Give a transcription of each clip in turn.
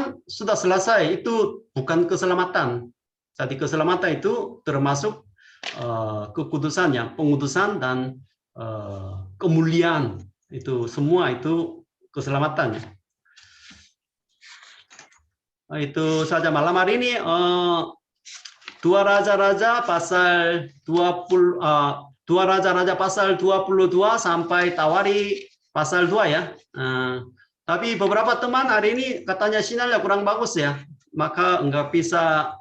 kekudusan sudah selesai, itu bukan keselamatan. Jadi keselamatan itu termasuk kekudusannya, pengudusan dan kemuliaan, itu semua itu keselamatan. Itu saja malam hari ini. Dua Raja-Raja pasal 20, Dua Raja-Raja pasal 22 sampai Tawari pasal 2 ya. Tapi beberapa teman hari ini katanya sinyalnya kurang bagus ya, maka nggak bisa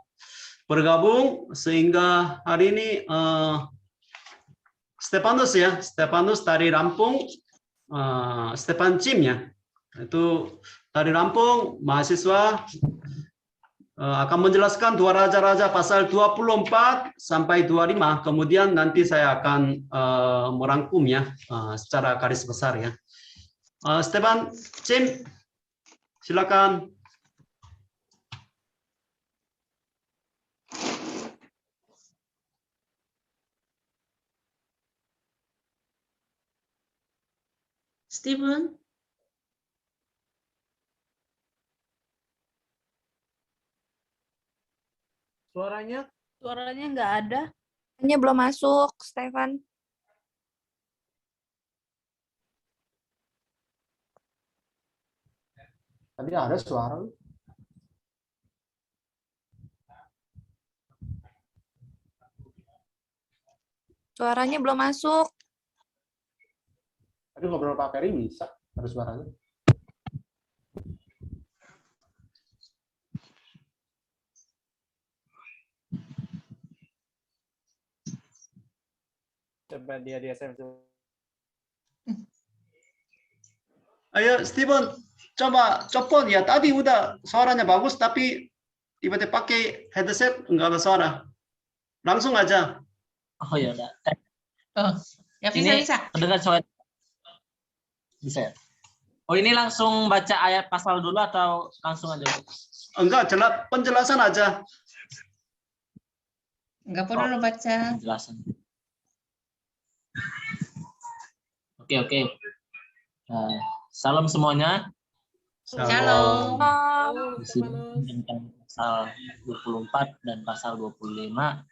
bergabung, sehingga hari ini Stefanus ya, Stefanus dari Lampung, Stefan Cim ya, itu dari Lampung, mahasiswa, akan menjelaskan Dua Raja-Raja pasal 24 sampai 25, kemudian nanti saya akan merangkum ya secara garis besar ya. Stefan Cim, silakan. Steven. Suaranya nggak ada. Hanya belum masuk, Stefan. tadi ada suara. Suaranya belum masuk. Tadi ngobrol Pak Peri bisa ada suaranya. Coba dia di SM. Ayo Steven, coba copot ya. Tadi udah suaranya bagus, tapi tiba-tiba pakai headset nggak ada suara. Langsung aja. Oh ya udah. Oh, ya bisa. Mendengar suara. Bisa ya? Oh ini langsung baca ayat pasal dulu atau langsung aja? Enggak, penjelasan aja. Enggak perlu baca. Penjelasan. Oke. Salam semuanya. Shalom. Di sini tentang pasal 24 dan pasal 25.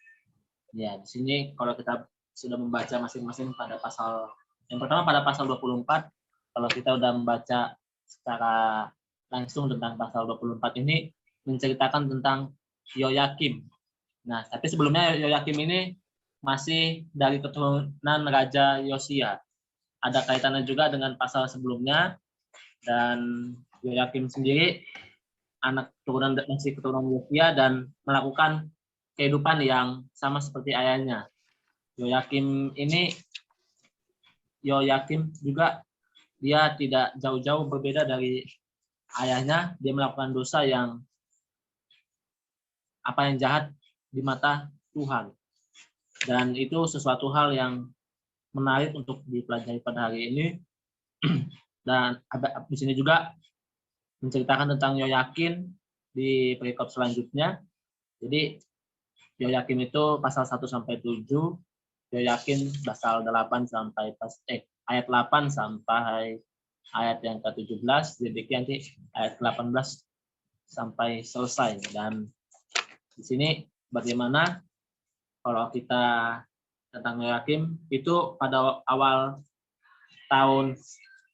Ya, di sini kalau kita sudah membaca masing-masing pada pasal yang pertama pada pasal 24, kalau kita sudah membaca secara langsung tentang pasal 24 ini menceritakan tentang Yoyakim. Nah, tapi sebelumnya Yoyakim ini masih dari keturunan Raja Yosia. Ada kaitannya juga dengan pasal sebelumnya, dan Yoyakim sendiri anak keturunan Yosia dan melakukan kehidupan yang sama seperti ayahnya. Yoyakim juga dia tidak jauh-jauh berbeda dari ayahnya. Dia melakukan dosa yang jahat di mata Tuhan. Dan itu sesuatu hal yang menarik untuk dipelajari pada hari ini. Dan di sini juga menceritakan tentang Yoyakim di perikop selanjutnya. Jadi Yoyakim itu pasal 1 sampai 7, Yoyakim pasal 8 sampai ayat 8 sampai ayat yang ke-17, demikian nanti ayat 18 sampai selesai. Dan di sini bagaimana kalau kita tentang Yoyakim itu pada awal tahun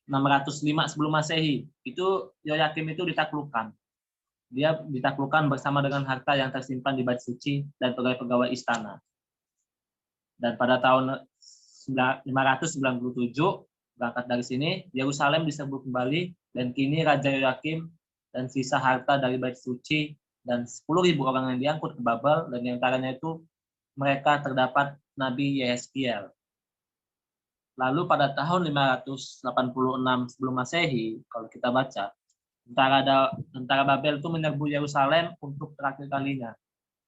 605 sebelum Masehi, itu Yoyakim itu ditaklukkan. Dia ditaklukkan bersama dengan harta yang tersimpan di bait suci dan pegawai-pegawai istana. Dan pada tahun 597 berangkat dari sini, Yerusalem diserbu kembali, dan kini Raja Yoyakim dan sisa harta dari bait suci dan 10.000 orang yang diangkut ke Babel, dan di antaranya itu mereka terdapat Nabi Yehezkiel. Lalu pada tahun 586 sebelum Masehi, kalau kita baca, tentara Babel itu menyerbu Yerusalem untuk terakhir kalinya.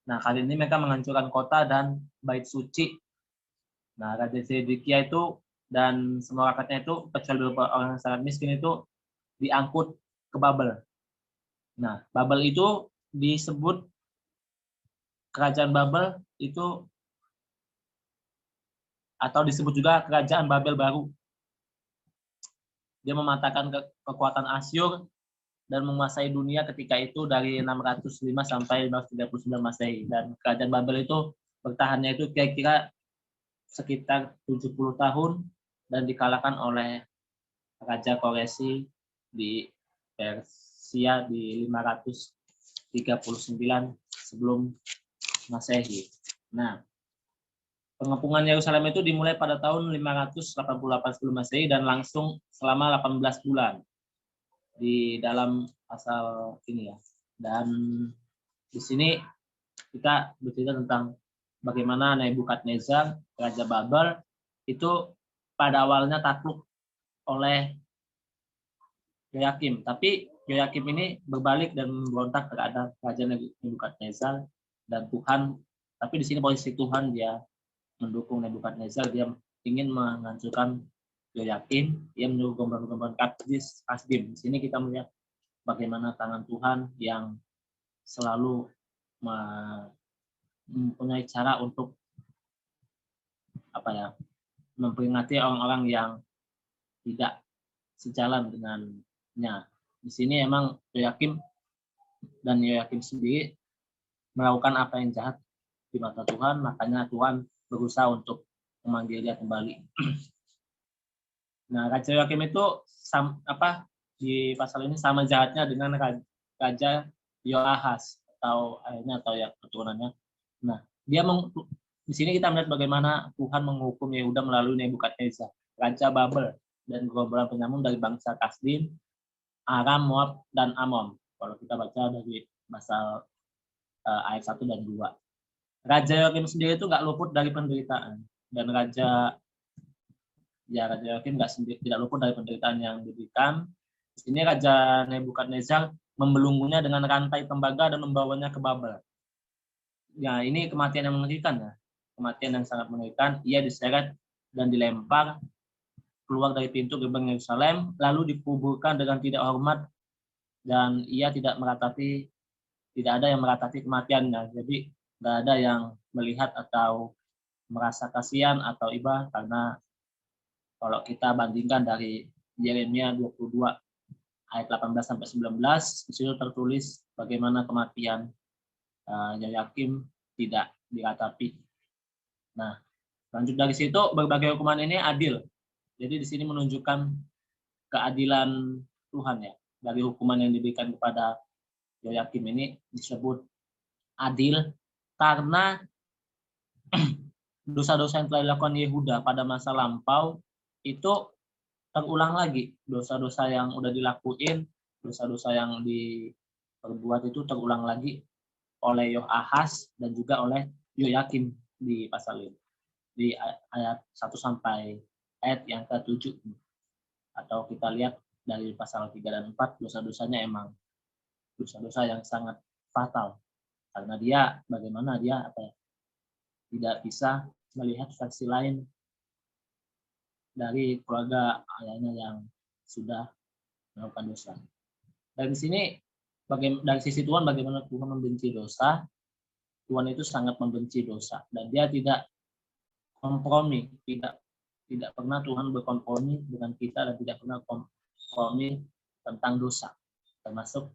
Nah, kali ini mereka menghancurkan kota dan bait suci. Nah, Raja Zedekia itu dan semua rakyatnya itu, kecuali beberapa orang yang sangat miskin itu, diangkut ke Babel. Nah, Babel itu disebut kerajaan Babel itu, atau disebut juga kerajaan Babel baru. Dia mematahkan kekuatan Asyur dan menguasai dunia ketika itu dari 605 sampai 539 Masehi. Dan kerajaan Babel itu bertahannya itu kira-kira sekitar 70 tahun dan dikalahkan oleh Raja Koresi di Persia di 539 sebelum Masehi. Nah, pengepungan Yerusalem itu dimulai pada tahun 588 sebelum Masehi dan langsung selama 18 bulan di dalam pasal ini ya. Dan di sini kita bercerita tentang bagaimana Nebukadnezar, Raja Babel, itu pada awalnya takluk oleh Yoyakim. Tapi Yoyakim ini berbalik dan memberontak terhadap Raja Nebukadnezar dan Tuhan. Tapi di sini posisi Tuhan, dia mendukung Nebukadnezar, dia ingin menghancurkan Yoyakim, dia menyuruh gombal-gombal Kasdim. Di sini kita melihat bagaimana tangan Tuhan yang selalu mempunyai cara untuk memperingati orang-orang yang tidak sejalan dengannya. Di sini emang Yoyakim sendiri melakukan apa yang jahat di mata Tuhan, makanya Tuhan berusaha untuk memanggil dia kembali. Nah, Raja Yoyakim itu di pasal ini sama jahatnya dengan Raja Yoahas atau ayahnya atau ya keturunannya. Nah, di sini kita melihat bagaimana Tuhan menghukum Yehuda melalui Nebukadnezar, Raja Babel, dan gerombolan penyamun dari bangsa Kasdim, Aram, Moab, dan Amon. Kalau kita baca dari pasal ayat 1 dan 2. Raja Yoyakim sendiri itu nggak luput dari penderitaan. Dan Raja Yoyakim tidak luput dari penderitaan yang diberikan. Di sini Raja Nebukadnezar membelenggunya dengan rantai tembaga dan membawanya ke Babel. Ya, ini kematian yang mengerikan ya. Kematian yang sangat mengerikan. Ia diseret dan dilempar keluar dari pintu gerbang Yerusalem, lalu dikuburkan dengan tidak hormat, dan ia tidak ada yang meratapi kematiannya. Jadi nggak ada yang melihat atau merasa kasihan atau iba, karena kalau kita bandingkan dari Yeremia 22 ayat 18 sampai 19, di situ tertulis bagaimana kematian Yoyakim tidak diratapi. Nah, lanjut dari situ, berbagai hukuman ini adil. Jadi di sini menunjukkan keadilan Tuhan ya. Dari hukuman yang diberikan kepada Yoyakim ini disebut adil karena dosa-dosa yang telah dilakukan Yehuda pada masa lampau itu terulang lagi. Dosa-dosa yang udah dilakuin, dosa-dosa yang diperbuat itu terulang lagi oleh Yoahas dan juga oleh Yoyakim di pasal ini. Di ayat 1 sampai ayat yang ke-7. Atau kita lihat dari pasal 3 dan 4, dosa-dosanya emang dosa-dosa yang sangat fatal. Karena dia tidak bisa melihat versi lain dari keluarga ayahnya yang sudah melakukan dosa. Dan di sini dari sisi Tuhan, bagaimana Tuhan membenci dosa. Tuhan itu sangat membenci dosa dan dia tidak kompromi, tidak pernah Tuhan berkompromi dengan kita dan tidak pernah kompromi tentang dosa. Termasuk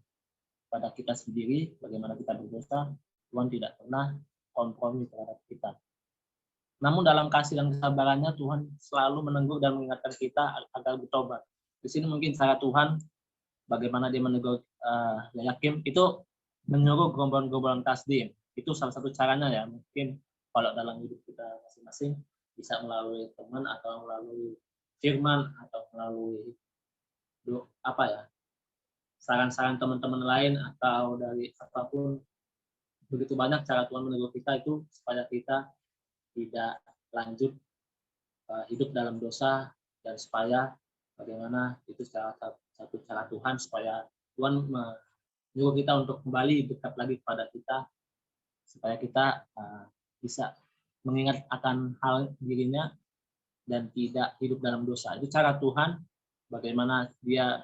pada kita sendiri, bagaimana kita berdosa, Tuhan tidak pernah kompromi terhadap kita. Namun dalam kasih dan kesabarannya, Tuhan selalu menegur dan mengingatkan kita agar bertobat. Di sini mungkin cara Tuhan, bagaimana dia menegur Yoyakim, itu menyuruh gerombolan-gerombolan Kasdim. Itu salah satu caranya ya. Mungkin kalau dalam hidup kita masing-masing, bisa melalui teman atau melalui firman atau melalui saran-saran teman-teman lain atau dari apapun. Begitu banyak cara Tuhan menegur kita itu supaya kita tidak lanjut hidup dalam dosa, dan supaya bagaimana itu satu cara Tuhan supaya Tuhan menyuruh kita untuk kembali dekat lagi kepada kita supaya kita bisa mengingat akan hal dirinya dan tidak hidup dalam dosa. Itu cara Tuhan, bagaimana dia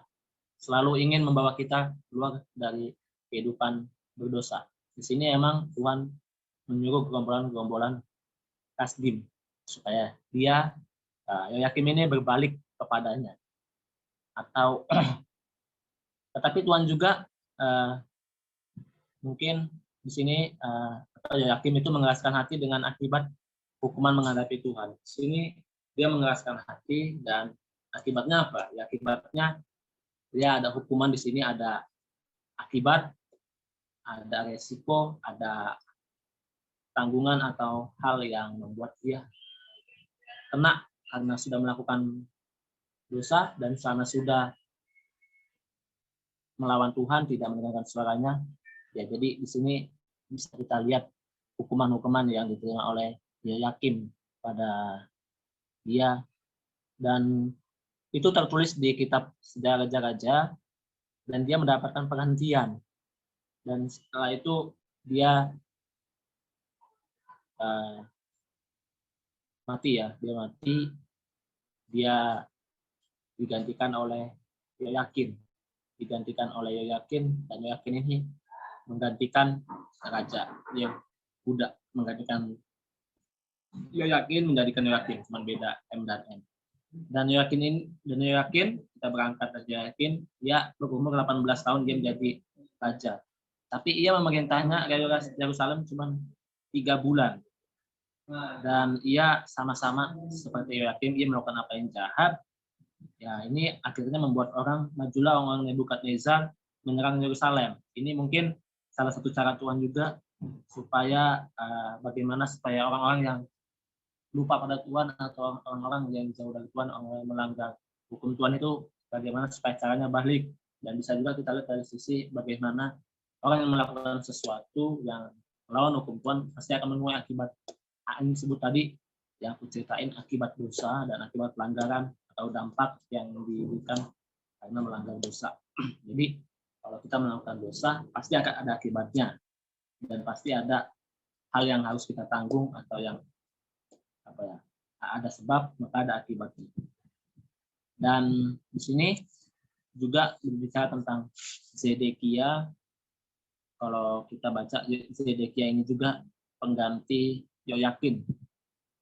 selalu ingin membawa kita keluar dari kehidupan berdosa. Di sini emang Tuhan menyuruh gerombolan-gerombolan Kasdim supaya dia Yoyakim ini berbalik kepadanya atau Tetapi Tuhan juga mungkin di sini Yoyakim itu mengeraskan hati dengan akibat hukuman menghadapi Tuhan. Di sini dia mengeraskan hati dan akibatnya apa? Ya, akibatnya dia ada hukuman di sini, ada akibat, ada resiko, ada tanggungan atau hal yang membuat dia kena karena sudah melakukan dosa dan karena sudah melawan Tuhan, tidak mendengarkan suaranya. Ya, jadi di sini bisa kita lihat hukuman-hukuman yang diterima oleh Yoyakim pada dia, dan itu tertulis di kitab Sejarah Raja-Raja, dan dia mendapatkan perhentian, dan setelah itu dia mati, dia digantikan oleh Yoyakim, dan Yoyakim ini menggantikan raja yang budak, menggantikan Yoyakim, cuma beda M dan N. Dan Yoyakim kita berangkat dari Yoyakim, dia berumur 18 tahun dia menjadi raja. Tapi ia memerintahnya Yerusalem cuma 3 bulan. Dan ia sama-sama seperti Yoyakim, ia melakukan apa yang jahat. Ya, ini akhirnya membuat majulah orang Nebukadnezar menyerang Yerusalem. Ini mungkin salah satu cara Tuhan juga supaya bagaimana supaya orang-orang yang lupa pada Tuhan atau orang-orang yang jauh dari Tuhan, orang yang melanggar hukum Tuhan itu bagaimana supaya caranya balik. Dan bisa juga kita lihat dari sisi bagaimana orang yang melakukan sesuatu yang melawan hukum Tuhan pasti akan menuai akibat. Ini disebut tadi yang aku ceritain, akibat dosa dan akibat pelanggaran atau dampak yang diberikan karena melanggar dosa. Jadi kalau kita melakukan dosa pasti akan ada akibatnya, dan pasti ada hal yang harus kita tanggung atau yang ada sebab maka ada akibatnya. Dan di sini juga berbicara tentang Zedekia. Kalau kita baca, Zedekia ini juga pengganti Yoyakim.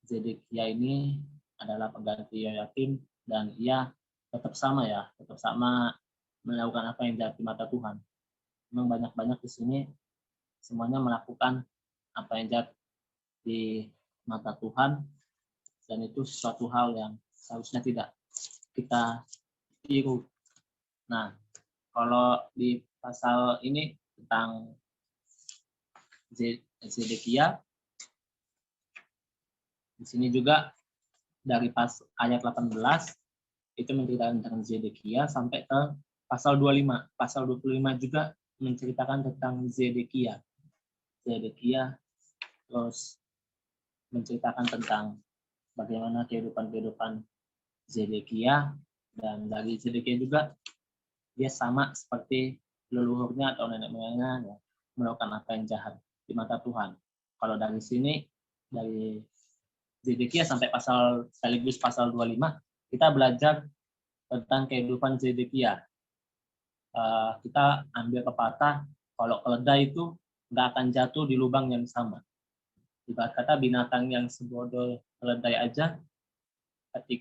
Zedekia ini adalah pengganti Yoyakim, dan ia tetap sama melakukan apa yang jahat di mata Tuhan. Memang banyak-banyak di sini semuanya melakukan apa yang jahat di mata Tuhan, dan itu suatu hal yang seharusnya tidak kita tiru. Nah, kalau di pasal ini tentang Zedekia, di sini juga dari ayat 18 itu menceritakan tentang Zedekia sampai ke pasal 25. Pasal 25 juga menceritakan tentang Zedekia. Terus menceritakan tentang bagaimana kehidupan Zedekia, dan dari Zedekia juga dia sama seperti leluhurnya atau nenek moyangnya, melakukan apa yang jahat di mata Tuhan. Kalau dari sini, dari Zedekia sampai sekaligus pasal 25, kita belajar tentang kehidupan Zedekia. Kita ambil pepatah, kalau keledai itu nggak akan jatuh di lubang yang sama. Ibarat kata binatang yang sebodoh keledai aja,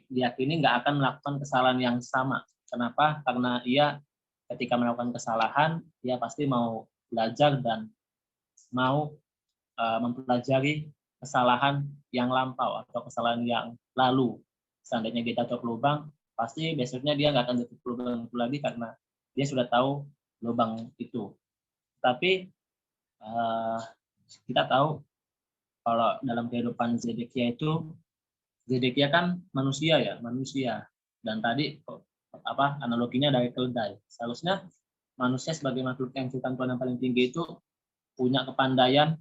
diyakini nggak akan melakukan kesalahan yang sama. Kenapa? Karena ia ketika melakukan kesalahan, dia pasti mau belajar dan mau mempelajari kesalahan yang lampau atau kesalahan yang lalu. Seandainya dia jatuh ke lubang, pasti besoknya dia nggak akan jatuh ke lubang itu lagi karena dia sudah tahu lubang itu. Tapi kita tahu kalau dalam kehidupan Zedekia itu, Zedekia kan manusia. Dan tadi analoginya dari keledai. Seharusnya manusia sebagai makhluk yang ciptaan Tuhan yang paling tinggi itu punya kepandaian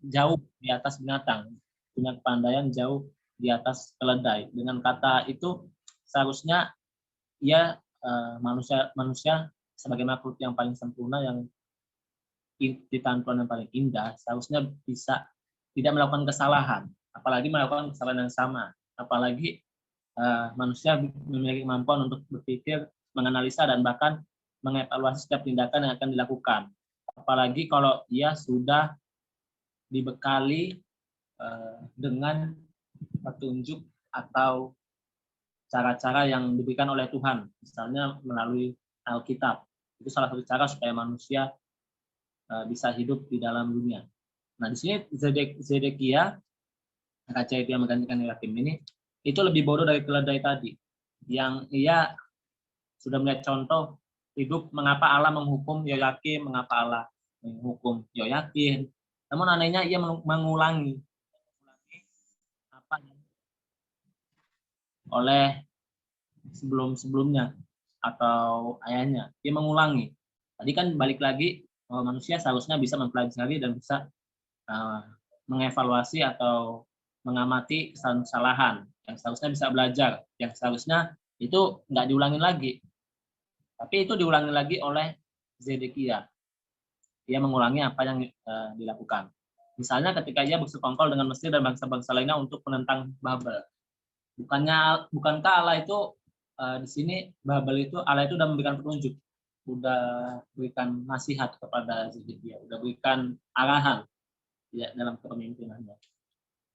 jauh di atas binatang, punya kepandaian jauh di atas keledai. Dengan kata itu seharusnya ia manusia sebagai makhluk yang paling sempurna, yang ciptaan Tuhan yang paling indah, seharusnya bisa tidak melakukan kesalahan, apalagi melakukan kesalahan yang sama, apalagi manusia memiliki kemampuan untuk berpikir, menganalisa, dan bahkan mengevaluasi setiap tindakan yang akan dilakukan. Apalagi kalau ia sudah dibekali dengan petunjuk atau cara-cara yang diberikan oleh Tuhan, misalnya melalui Alkitab. Itu salah satu cara supaya manusia bisa hidup di dalam dunia. Nah, di sini Zedekia, raja itu yang menggantikan Yoyakim ini, itu lebih bodoh dari keledai tadi, yang ia sudah melihat contoh hidup mengapa Allah menghukum Yoyakim, mengapa Allah menghukum Yoyakim. Namun anehnya ia mengulangi apa yang oleh sebelum-sebelumnya atau ayahnya. Dia mengulangi. Tadi kan balik lagi bahwa manusia seharusnya bisa mempelajari dan bisa mengevaluasi atau mengamati kesalahan yang seharusnya bisa belajar, yang seharusnya itu nggak diulangi lagi. Tapi itu diulangi lagi oleh Zedekia. Dia mengulangi apa yang dilakukan. Misalnya ketika ia bersekongkol dengan Mesir dan bangsa-bangsa lainnya untuk menentang Babel. Bukankah Allah itu di sini Babel itu Allah itu sudah memberikan petunjuk, sudah berikan nasihat kepada Zedekia, sudah berikan arahan ya dalam kepemimpinannya.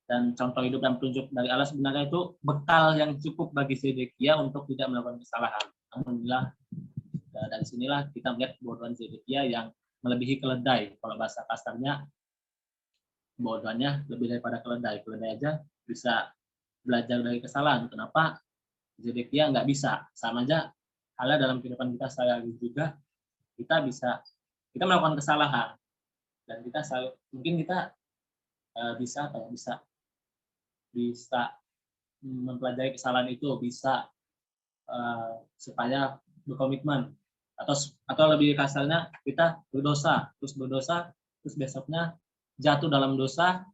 Dan contoh hidup dan petunjuk dari Allah sebenarnya itu bekal yang cukup bagi Zedekia untuk tidak melakukan kesalahan. Alhamdulillah dari sinilah kita melihat kebodohan Zedekia yang melebihi keledai. Kalau bahasa kasarnya, kebodohannya lebih daripada keledai. Keledai aja bisa belajar dari kesalahan. Kenapa Zedekia nggak bisa? Sama aja halnya dalam kehidupan kita sehari-hari juga, kita melakukan kesalahan dan kita mungkin kita bisa mempelajari kesalahan itu, bisa supaya berkomitmen, atau lebih kasarnya kita berdosa terus besoknya jatuh dalam dosa,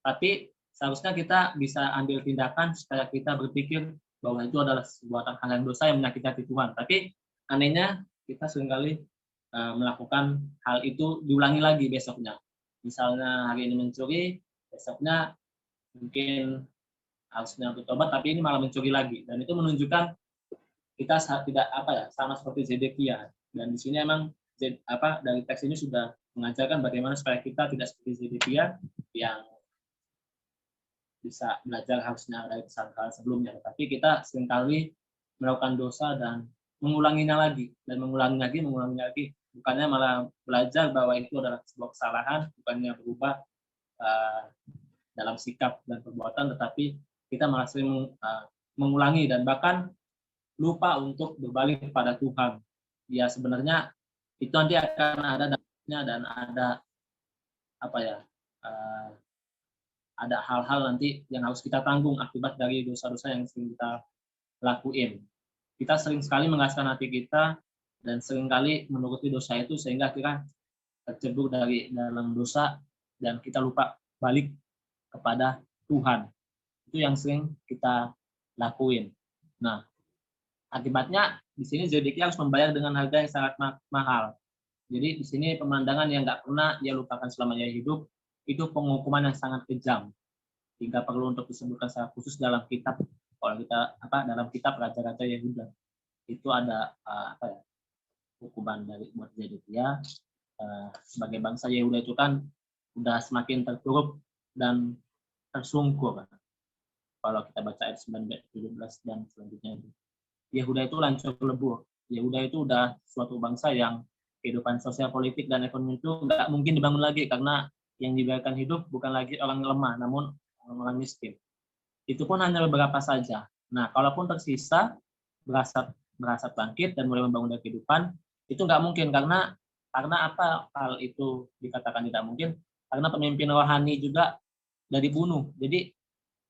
tapi seharusnya kita bisa ambil tindakan supaya kita berpikir bahwa itu adalah sebuah hal yang dosa yang menyakiti hati Tuhan. Tapi anehnya kita seringkali melakukan hal itu diulangi lagi besoknya. Misalnya hari ini mencuri, besoknya mungkin harusnya bertobat, tapi ini malah mencuri lagi. Dan itu menunjukkan kita tidak sama seperti Zedekia. Dan di sini emang dari teks ini sudah mengajarkan bagaimana supaya kita tidak seperti Zedekia yang bisa belajar harusnya dari kesalahan sebelumnya. Tapi kita seringkali melakukan dosa dan mengulanginya lagi dan mengulangi lagi. Bukannya malah belajar bahwa itu adalah sebuah kesalahan, bukannya berubah dalam sikap dan perbuatan, tetapi kita malah sering mengulangi dan bahkan lupa untuk berbalik kepada Tuhan. Ya sebenarnya itu nanti akan ada dampaknya dan ada hal-hal nanti yang harus kita tanggung akibat dari dosa-dosa yang sering kita lakuin. Kita sering sekali mengasahkan hati kita dan sering kali menuruti dosa itu sehingga kita tercebur dari dalam dosa dan kita lupa balik kepada Tuhan. Itu yang sering kita lakuin. Nah, akibatnya di sini Zedekia harus membayar dengan harga yang sangat mahal. Jadi di sini pemandangan yang nggak pernah dia lupakan selama dia hidup, itu penghukuman yang sangat kejam hingga perlu untuk disebutkan secara khusus dalam kitab, kalau kita dalam kitab Raja-Raja Yehuda itu ada hukuman dari buat Zedekia sebagai bangsa Yehuda itu kan udah semakin terpuruk dan tersungkur. Kalau kita baca ayat 9-17 dan selanjutnya itu. Yehuda itu lancur lebur. Yehuda itu udah suatu bangsa yang kehidupan sosial, politik, dan ekonomi itu nggak mungkin dibangun lagi karena yang dibiarkan hidup bukan lagi orang lemah, namun orang miskin. Itu pun hanya beberapa saja. Nah, kalaupun tersisa berasap bangkit dan mulai membangun dari kehidupan, itu nggak mungkin karena apa hal itu dikatakan tidak mungkin? Karena pemimpin rohani juga dari dibunuh. Jadi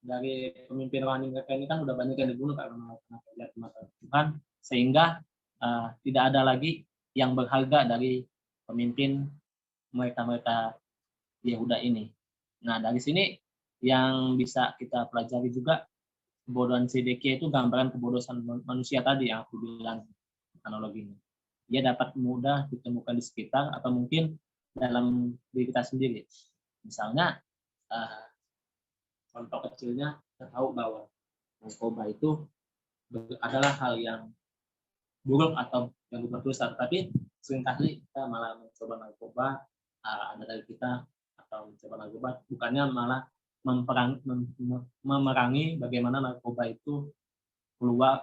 dari pemimpin rohani mereka ini kan udah banyak yang dibunuh karena melakukan Tuhan, sehingga tidak ada lagi yang berharga dari pemimpin mereka Yehuda ini. Nah, dari sini yang bisa kita pelajari juga kebodohan Zedekia itu gambaran kebodohan manusia tadi yang aku bilang analoginya. Dia dapat mudah ditemukan di sekitar atau mungkin dalam diri kita sendiri. Misalnya contoh kecilnya kita tahu bahwa narkoba itu adalah hal yang buruk atau yang berdosa, tapi seringkali kita malah mencoba narkoba, ada dari kita atau mencoba narkoba bukannya malah memerangi bagaimana narkoba itu keluar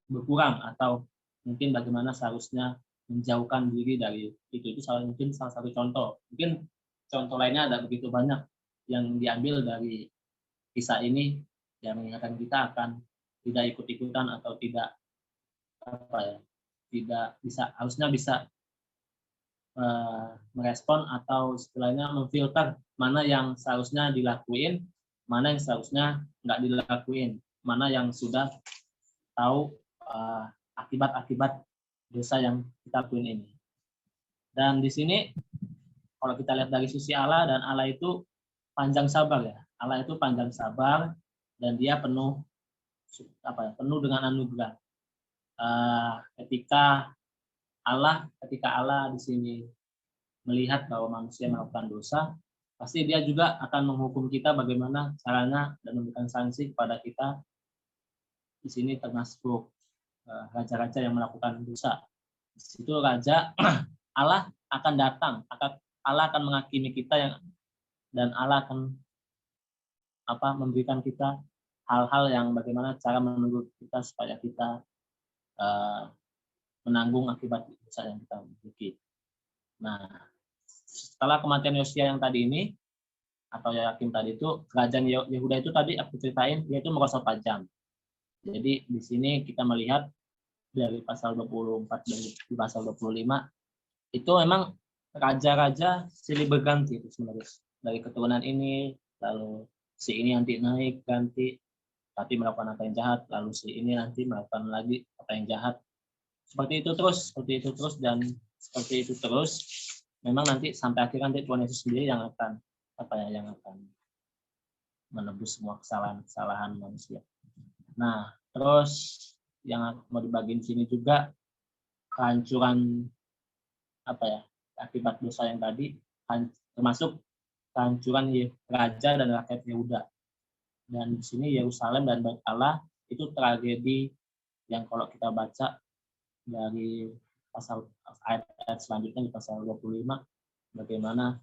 berkurang atau mungkin bagaimana seharusnya menjauhkan diri dari itu mungkin salah satu contoh. Mungkin contoh lainnya ada begitu banyak yang diambil dari kisah ini yang mengingatkan kita akan tidak ikut-ikutan atau tidak harusnya bisa merespon atau istilahnya memfilter mana yang seharusnya dilakuin, mana yang seharusnya nggak dilakuin, mana yang sudah tahu akibat-akibat dosa yang kita lakuin ini. Dan di sini kalau kita lihat dari sisi Allah, dan Allah itu panjang sabar ya. Allah itu panjang sabar dan dia penuh dengan anugerah. Ketika Allah di sini melihat bahwa manusia melakukan dosa, pasti dia juga akan menghukum kita bagaimana caranya dan memberikan sanksi kepada kita. Di sini termasuk raja-raja yang melakukan dosa. Di situ raja Allah akan datang, Allah akan menghakimi kita dan Allah akan memberikan kita hal-hal yang bagaimana cara menegur kita supaya kita menanggung akibat dosa yang kita miliki. Nah, setelah kematian Yosia yang tadi ini, atau Yoyakim tadi itu, kerajaan Yehuda itu tadi aku ceritain, yaitu merosot tajam. Jadi di sini kita melihat dari pasal 24 dan di pasal 25, itu memang raja-raja silih berganti itu sebenarnya. Dari keturunan ini, lalu si ini nanti naik, ganti, tapi melakukan apa yang jahat, lalu si ini nanti melakukan lagi apa yang jahat. Seperti itu terus, dan seperti itu terus. Memang nanti sampai akhir nanti Tuhan Yesus sendiri yang akan menebus semua kesalahan manusia. Nah, terus yang mau dibagiin sini juga kehancuran akibat dosa yang tadi, termasuk kehancuran raja dan rakyat Yehuda. Dan di sini Yerusalem dan Bait Allah itu tragedi yang kalau kita baca dari ayat selanjutnya di pasal 25, bagaimana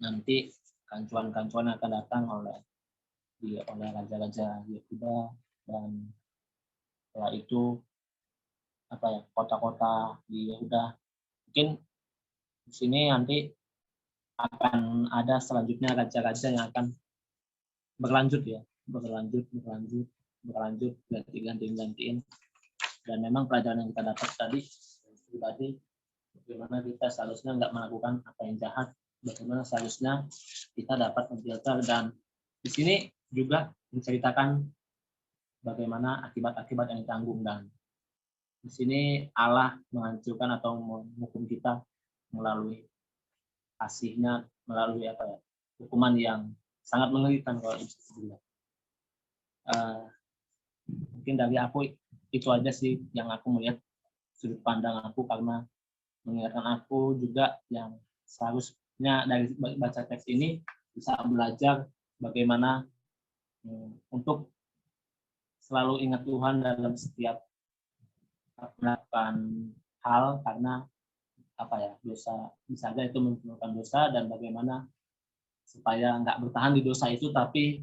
nanti kehancuran yang akan datang oleh raja-raja Yehuda, dan setelah itu kota-kota di Yehuda. Mungkin di sini nanti akan ada selanjutnya raja-raja yang akan berlanjut, ganti-gantiin. Dan memang pelajaran yang kita dapat tadi pribadi, bagaimana kita seharusnya nggak melakukan apa yang jahat, bagaimana seharusnya kita dapat memfilter. Dan di sini juga menceritakan bagaimana akibat-akibat yang ditanggung, dan di sini Allah menghancurkan atau menghukum kita melalui kasih-Nya, melalui hukuman yang sangat mengerikan kalau bisa dibilang. Mungkin dari aku itu aja sih yang aku melihat sudut pandang aku, karena mengingatkan aku juga yang seharusnya dari baca teks ini bisa belajar bagaimana untuk selalu ingat Tuhan dalam setiap melakukan hal, karena dosa bisa saja itu menimbulkan dosa, dan bagaimana supaya nggak bertahan di dosa itu tapi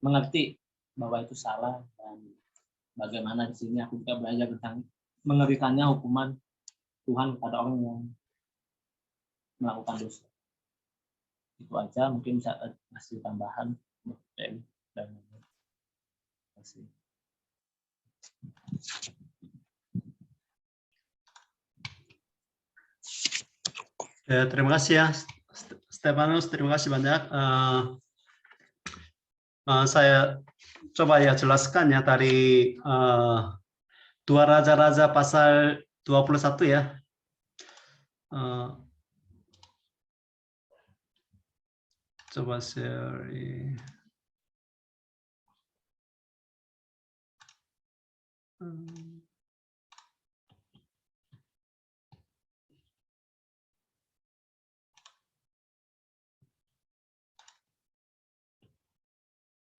mengerti bahwa itu salah, dan bagaimana di sini aku juga belajar tentang mengerikannya hukuman Tuhan kepada orang yang melakukan dosa. Itu aja, mungkin bisa kasih tambahan dan kasih. Terima kasih ya Stefanus, terima kasih banyak. Saya coba ya jelaskan ya dari dua raja-raja pasal 21 ya. Coba share.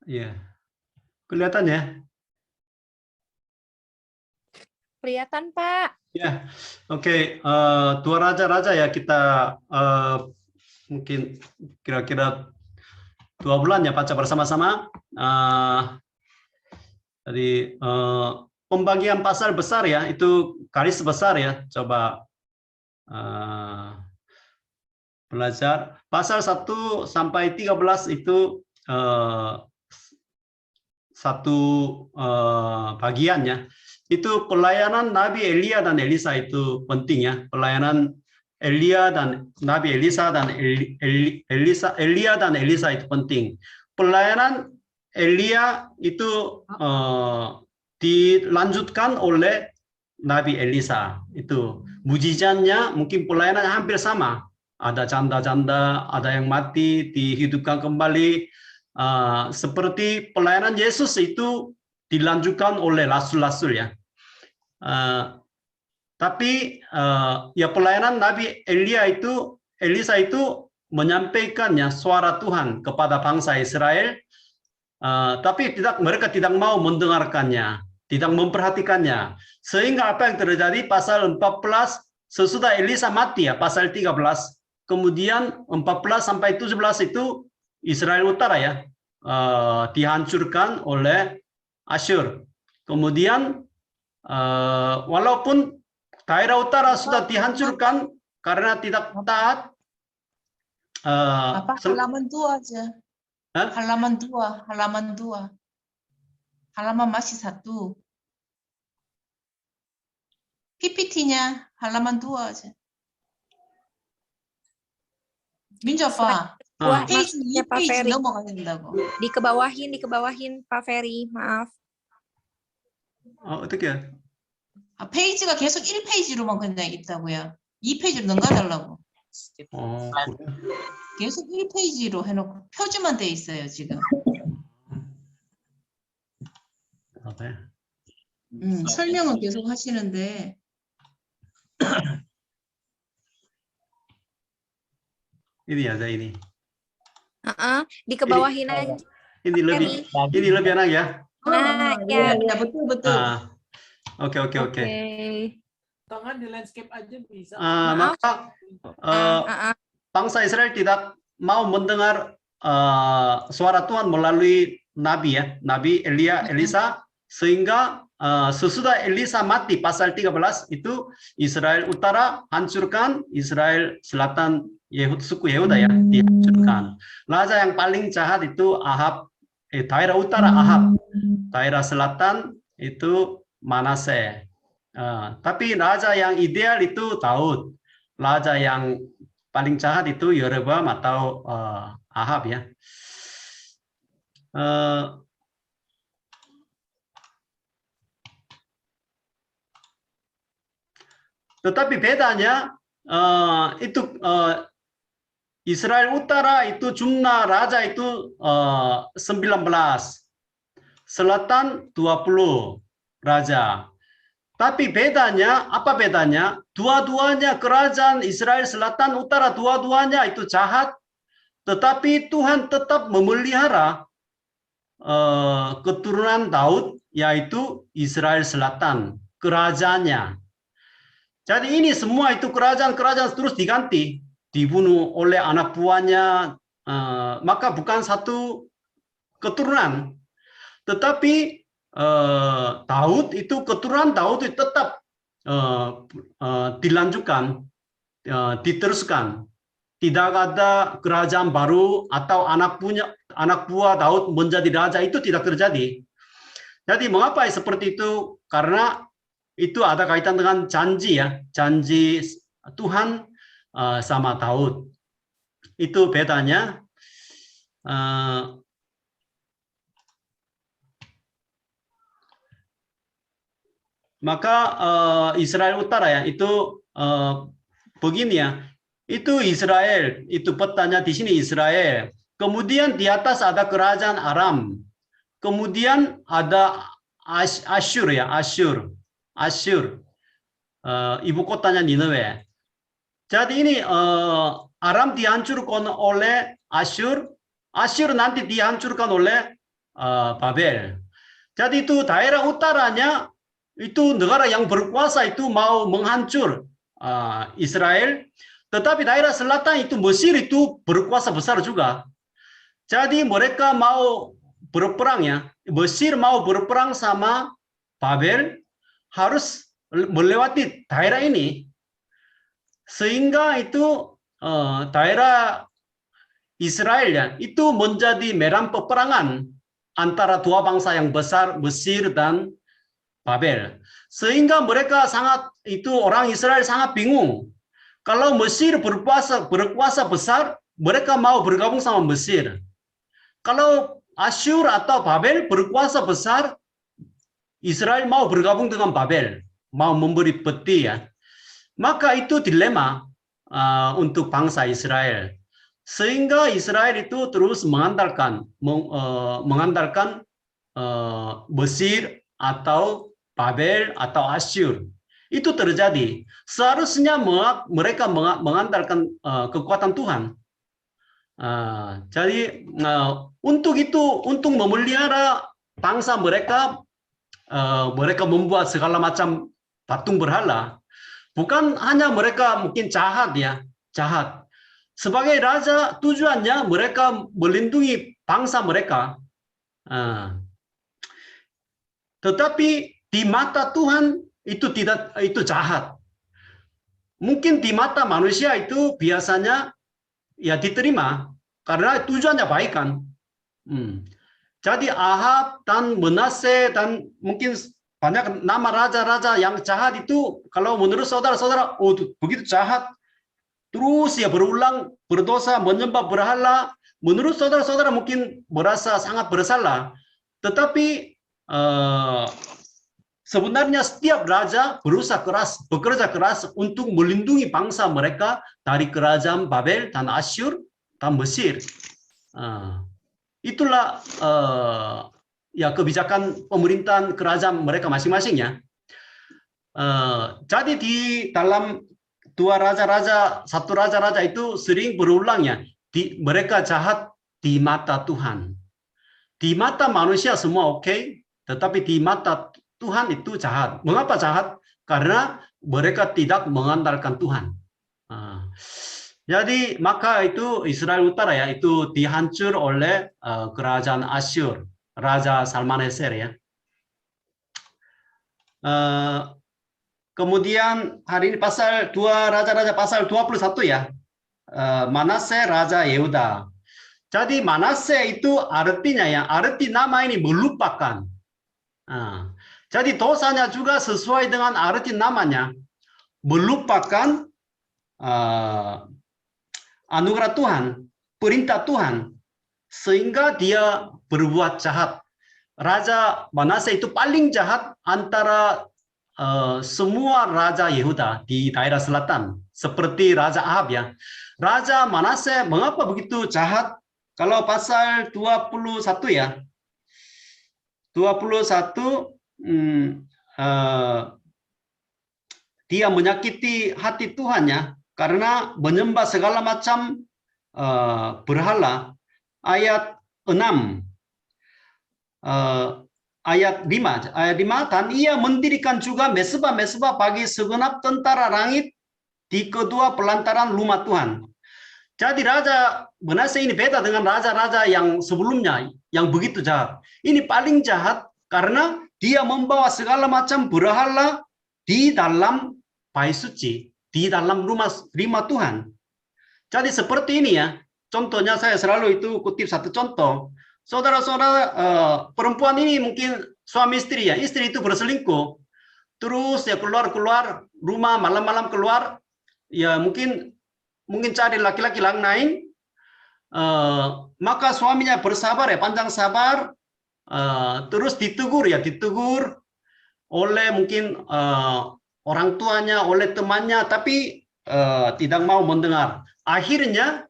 Ya, kelihatan ya? Kelihatan, Pak. Ya, oke. Dua raja-raja ya, kita mungkin kira-kira 2 bulan ya baca bersama-sama. Jadi pembagian pasal besar ya, itu garis besar ya. Coba belajar pasal 1 sampai 13 itu satu bagiannya. Itu pelayanan Nabi Elia dan Elisa itu penting ya. Pelayanan Elia dan Nabi Elisa dan Elia dan Elisa itu penting. Pelayanan Elia itu dilanjutkan oleh Nabi Elisa. Itu mujizatnya mungkin pelayanan hampir sama. Ada janda-janda, ada yang mati dihidupkan kembali. Seperti pelayanan Yesus itu dilanjutkan oleh rasul-rasul ya. Tapi ya pelayanan Nabi Elisa itu menyampaikannya suara Tuhan kepada bangsa Israel, tapi mereka tidak mau mendengarkannya, tidak memperhatikannya. Sehingga apa yang terjadi pasal 14 sesudah Elisa mati ya, pasal 13, kemudian 14 sampai 17 itu Israel Utara ya dihancurkan oleh Asyur. Kemudian walaupun daerah utara sudah dihancurkan karena tidak taat. halaman 2 aja. Hah? Halaman 2. Halaman masih 1. PPT-nya halaman 2 aja. 민주 아빠, 페이지 maksudnya Pak 2페이지 Ferry. 넘어가야 된다고. Dikebawahin Pak Ferry, maaf. 어떻게? 페이지가 계속 1페이지로만 그냥 있다고요. 2페이지로 넘겨달라고. 그래? 계속 1페이지로 해놓고 표지만 돼 있어요, 지금. 그래. 설명은 계속 하시는데. Ini aja ini. Dikebawahin aja. Ini lebih enak ya. Nah, ya, ya. betul. Oke. Tangan di landscape aja bisa. Maka bangsa Israel tidak mau mendengar suara Tuhan melalui nabi ya, Nabi Elisa, sehingga sesudah Elisa mati pasal 13 itu Israel Utara hancurkan, Israel Selatan suku Yehuda ya dihancurkan. Raja yang paling jahat itu Ahab, daerah utara Ahab, daerah selatan itu Manase. Tapi raja yang ideal itu Daud. Raja yang paling jahat itu Yeroboam atau Ahab ya. Tetapi bedanya Israel Utara itu jumlah raja itu 19, selatan 20 raja. Tapi bedanya, apa bedanya? Dua-duanya kerajaan Israel Selatan Utara, dua-duanya itu jahat. Tetapi Tuhan tetap memelihara keturunan Daud, yaitu Israel Selatan, kerajaannya. Jadi ini semua itu kerajaan-kerajaan terus diganti, dibunuh oleh anak buahnya, maka bukan satu keturunan. Tetapi Daud itu keturunan Daud itu tetap dilanjutkan, diteruskan. Tidak ada kerajaan baru atau anak buah Daud menjadi raja, itu tidak terjadi. Jadi mengapa seperti itu? Karena itu ada kaitan dengan janji ya, janji Tuhan sama Daud. Itu bedanya. Maka Israel Utara ya itu begini ya, itu Israel, itu petanya di sini Israel. Kemudian di atas ada kerajaan Aram. Kemudian ada Asyur ya, Asyur. Ibu kotanya Nineve. Jadi ini Aram dihancurkan oleh Asyur. Asyur nanti dihancurkan oleh Babel. Jadi itu daerah utaranya itu negara yang berkuasa itu mau menghancur Israel, tetapi daerah selatan itu Mesir itu berkuasa besar juga. Jadi mereka mau berperang ya, Mesir mau berperang sama Babel harus melewati daerah ini. Sehingga itu daerah Israel ya, itu menjadi medan peperangan antara dua bangsa yang besar, Mesir dan Babel. Sehingga mereka orang Israel sangat bingung. Kalau Mesir berkuasa besar, mereka mau bergabung sama Mesir. Kalau Asyur atau Babel berkuasa besar, Israel mau bergabung dengan Babel, mau memberi peti ya. Maka itu dilema untuk bangsa Israel. Sehingga Israel itu terus mengandalkan Mesir atau Babel atau Asyur. Itu terjadi. Seharusnya mereka mengandalkan kekuatan Tuhan. Jadi untuk memelihara bangsa mereka, mereka membuat segala macam patung berhala. Bukan hanya mereka mungkin jahat ya, jahat. Sebagai raja tujuannya mereka melindungi bangsa mereka. Tetapi di mata Tuhan itu jahat. Mungkin di mata manusia itu biasanya ya diterima karena tujuannya baik kan. Jadi Ahab dan Manase dan mungkin banyak nama raja-raja yang jahat itu, kalau menurut saudara-saudara, begitu jahat, terus ya berulang berdosa, menyembah berhala, menurut saudara-saudara mungkin merasa sangat bersalah. Tetapi sebenarnya setiap raja bekerja keras untuk melindungi bangsa mereka dari kerajaan Babel dan Asyur dan Mesir. Itulah ya kebijakan pemerintahan kerajaan mereka masing-masing ya. Jadi di dalam satu raja-raja itu sering berulang ya, mereka jahat di mata Tuhan. Di mata manusia semua oke, tetapi di mata Tuhan itu jahat. Mengapa jahat? Karena mereka tidak mengandalkan Tuhan. Jadi maka itu Israel Utara ya, itu dihancur oleh kerajaan Asyur, Raja Salmaneser ya. Kemudian hari ini pasal 2 Raja-Raja pasal 21 ya. Manase Raja Yehuda. Jadi Manase itu artinya ya, arti nama ini melupakan. Jadi dosanya juga sesuai dengan arti namanya, melupakan anugerah Tuhan, perintah Tuhan, sehingga dia berbuat jahat. Raja Manase itu paling jahat antara semua raja Yehuda di daerah selatan, seperti Raja Ahab ya. Raja Manase mengapa begitu jahat? Kalau pasal 21 ya, 21 dia menyakiti hati Tuhan ya, karena menyembah segala macam berhala. Ayat 6. Ayat 5, dan ia mendirikan juga mesbah-mesbah bagi segenap tentara langit di kedua pelantaran rumah Tuhan. Jadi Raja Manase ini beda dengan raja-raja yang sebelumnya yang begitu jahat. Ini paling jahat karena dia membawa segala macam berhala di dalam bait suci, di dalam rumah Tuhan. Jadi seperti ini ya. Contohnya saya selalu itu kutip satu contoh. Saudara-saudara, perempuan ini mungkin suami istri ya, istri itu berselingkuh, terus ya keluar rumah malam-malam keluar, ya mungkin cari laki-laki lain, maka suaminya bersabar ya, panjang sabar, terus ditegur oleh mungkin orang tuanya, oleh temannya, tapi tidak mau mendengar. Akhirnya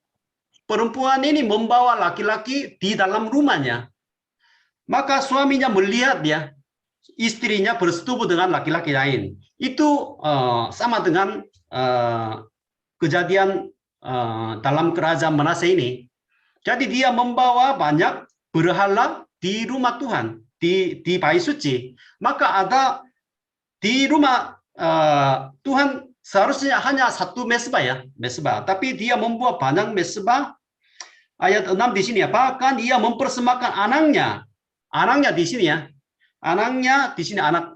perempuan ini membawa laki-laki di dalam rumahnya. Maka suaminya melihat ya, istrinya bersetubuh dengan laki-laki lain. Itu sama dengan kejadian dalam kerajaan Manase ini. Jadi dia membawa banyak berhala di rumah Tuhan, di bait suci. Maka ada di rumah Tuhan seharusnya hanya satu mesbah, tapi dia membuat banyak mesbah. Ayat 6 di sini ya, bahkan ia mempersembahkan anaknya di sini ya. Anaknya di sini anak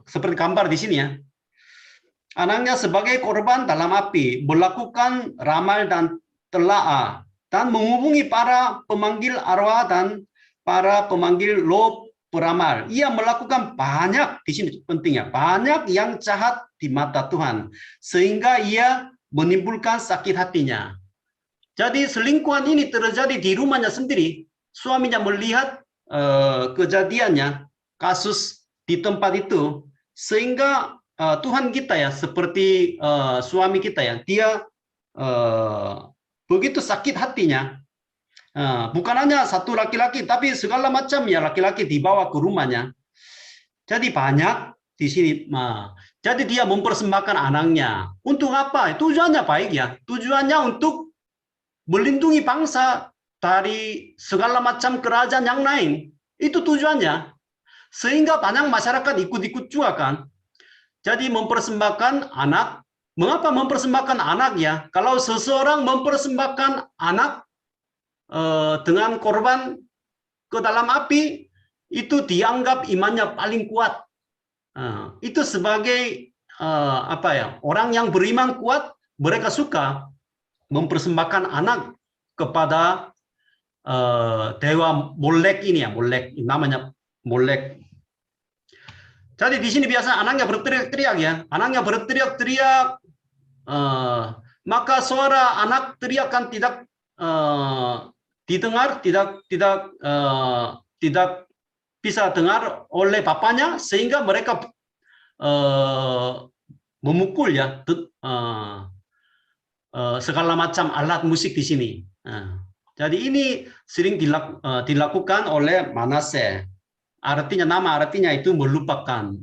seperti gambar di sini ya. Anaknya sebagai korban dalam api melakukan ramal dan telaah dan menghubungi para pemanggil arwah dan para pemanggil roh peramal. Ia melakukan banyak, di sini pentingnya, banyak yang jahat di mata Tuhan sehingga ia menimbulkan sakit hatinya. Jadi selingkuhan ini terjadi di rumahnya sendiri. Suaminya melihat kejadiannya, kasus di tempat itu, sehingga Tuhan kita ya, seperti suami kita ya, dia begitu sakit hatinya. Bukan hanya satu laki-laki, tapi segala macam ya laki-laki dibawa ke rumahnya. Jadi banyak di sini. Jadi dia mempersembahkan anaknya. Untuk apa? Tujuannya baik ya. Tujuannya untuk melindungi bangsa dari segala macam kerajaan yang lain. Itu tujuannya. Sehingga banyak masyarakat ikut-ikut juga kan. Jadi mempersembahkan anak. Mengapa mempersembahkan anak ya? Kalau seseorang mempersembahkan anak dengan korban ke dalam api, itu dianggap imannya paling kuat. Itu sebagai orang yang beriman kuat, mereka suka mempersembahkan anak kepada dewa Molek ini ya, Molek namanya Molek. Jadi di sini biasa anaknya berteriak-teriak ya, anaknya berteriak-teriak, maka suara anak teriakan tidak didengar, tidak bisa dengar oleh bapaknya, sehingga mereka memukul ya segala macam alat musik di sini. Jadi ini sering dilakukan oleh Manase. Nama artinya itu melupakan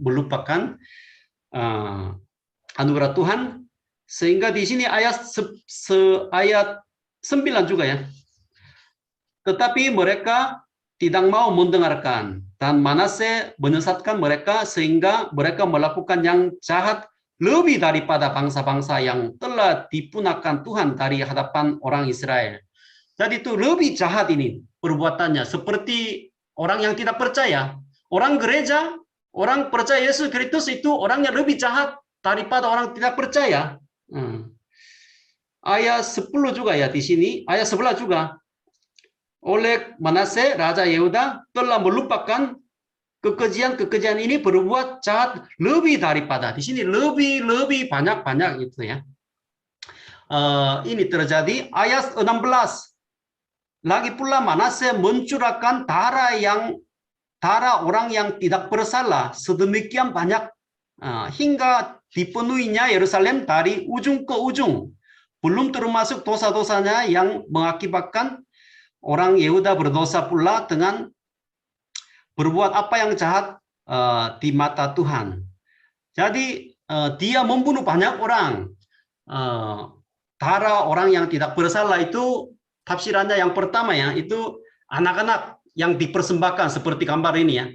anugerah Tuhan. Sehingga di sini ayat 9 juga ya. Tetapi mereka tidak mau mendengarkan, dan Manase menyesatkan mereka sehingga mereka melakukan yang jahat lebih daripada bangsa-bangsa yang telah dipunahkan Tuhan dari hadapan orang Israel. Jadi itu lebih jahat ini perbuatannya, seperti orang yang tidak percaya. Orang gereja, orang percaya Yesus Kristus itu orangnya lebih jahat daripada orang tidak percaya. Ayat 10 juga ya di sini, ayat 11 juga. Oleh Manase, Raja Yehuda telah melupakan kekejian ini, berbuat jahat lebih daripada. Di sini lebih banyak itu ya. Ini terjadi ayat 16. Lagi pula Manase mencurahkan darah orang yang tidak bersalah sedemikian banyak hingga dipenuhinya Yerusalem dari ujung ke ujung. Belum termasuk dosa-dosanya yang mengakibatkan orang Yehuda berdosa pula dengan berbuat apa yang jahat di mata Tuhan. Jadi dia membunuh banyak orang. Darah orang yang tidak bersalah itu tafsirannya yang pertama ya, itu anak-anak yang dipersembahkan seperti gambar ini ya.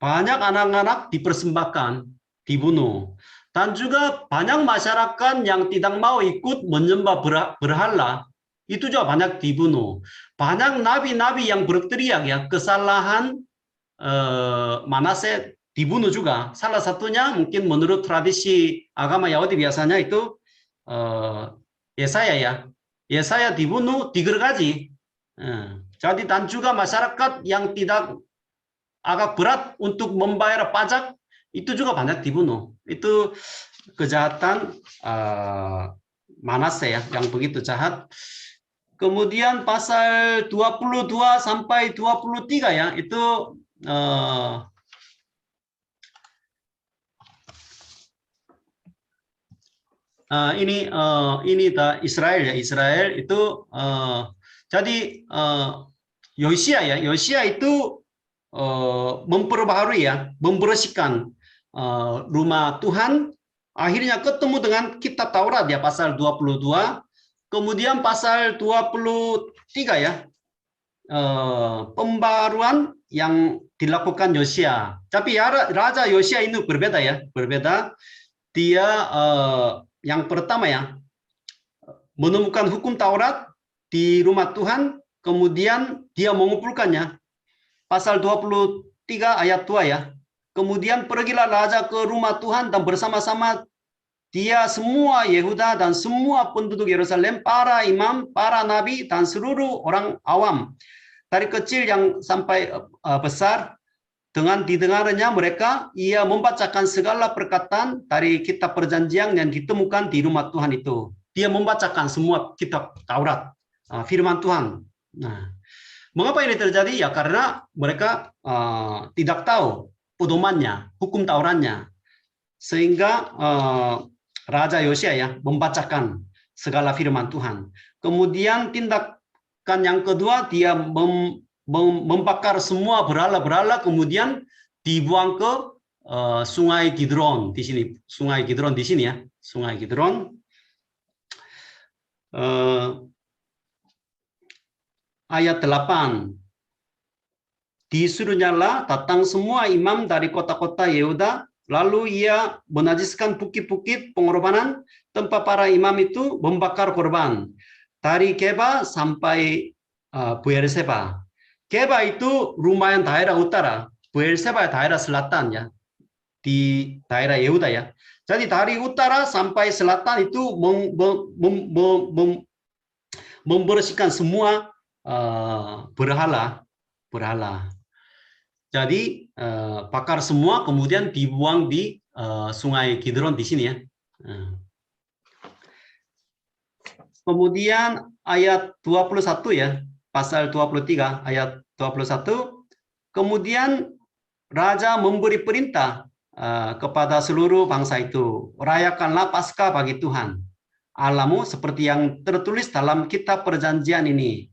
Banyak anak-anak dipersembahkan, dibunuh. Dan juga banyak masyarakat yang tidak mau ikut menyembah berhala, itu juga banyak dibunuh. Banyak nabi-nabi yang berteriak ya, kesalahan Manase dibunuh juga. Salah satunya mungkin menurut tradisi agama Yahudi biasanya itu Yesaya ya. Yesaya dibunuh, digergaji. Jadi dan juga masyarakat yang tidak agak berat untuk membayar pajak itu juga banyak dibunuh. Itu kejahatan Manase ya, yang begitu jahat. Kemudian pasal 22 sampai 23 ya, itu ini Israel ya. Israel itu jadi Yosia itu memperbaharui ya, membersihkan rumah Tuhan. Akhirnya ketemu dengan kitab Taurat ya, pasal 22. Kemudian pasal 23 ya, pembaruan yang dilakukan Yosia. Tapi ya, Raja Yosia ini berbeda ya, berbeda. Dia yang pertama ya, menemukan hukum Taurat di rumah Tuhan, kemudian dia mengumpulkannya. pasal 23 ayat 2 ya. Kemudian pergilah raja ke rumah Tuhan dan bersama-sama dia semua Yehuda dan semua penduduk Yerusalem, para imam, para nabi, dan seluruh orang awam. Dari kecil yang sampai besar, dengan didengarnya mereka, ia membacakan segala perkataan dari kitab perjanjian yang ditemukan di rumah Tuhan itu. Dia membacakan semua kitab Taurat, firman Tuhan. Nah, mengapa ini terjadi? Ya karena mereka tidak tahu pedomannya, hukum Tauratnya. Sehingga Raja Yosia ya membacakan segala firman Tuhan. Kemudian tindakan yang kedua, dia membakar semua berhala-berhala, kemudian dibuang ke Sungai Kidron di sini. Sungai Kidron di sini ya, Sungai Kidron. Ayat 8. Disuruhnyalah datang semua imam dari kota-kota Yehuda. Lalu ia menajiskan bukit-bukit pengorbanan, tempat para imam itu membakar korban. Dari Geba sampai Beerseba. Geba itu lumayan daerah utara, Beerseba daerah selatan ya, di daerah Yehuda ya. Jadi dari utara sampai selatan itu membersihkan semua berhala. Jadi bakar semua, kemudian dibuang di Sungai Kidron di sini ya. Kemudian ayat 21 ya, pasal 23 ayat 21. Kemudian raja memberi perintah kepada seluruh bangsa itu, rayakanlah Paskah bagi Tuhan Allahmu seperti yang tertulis dalam kitab perjanjian ini.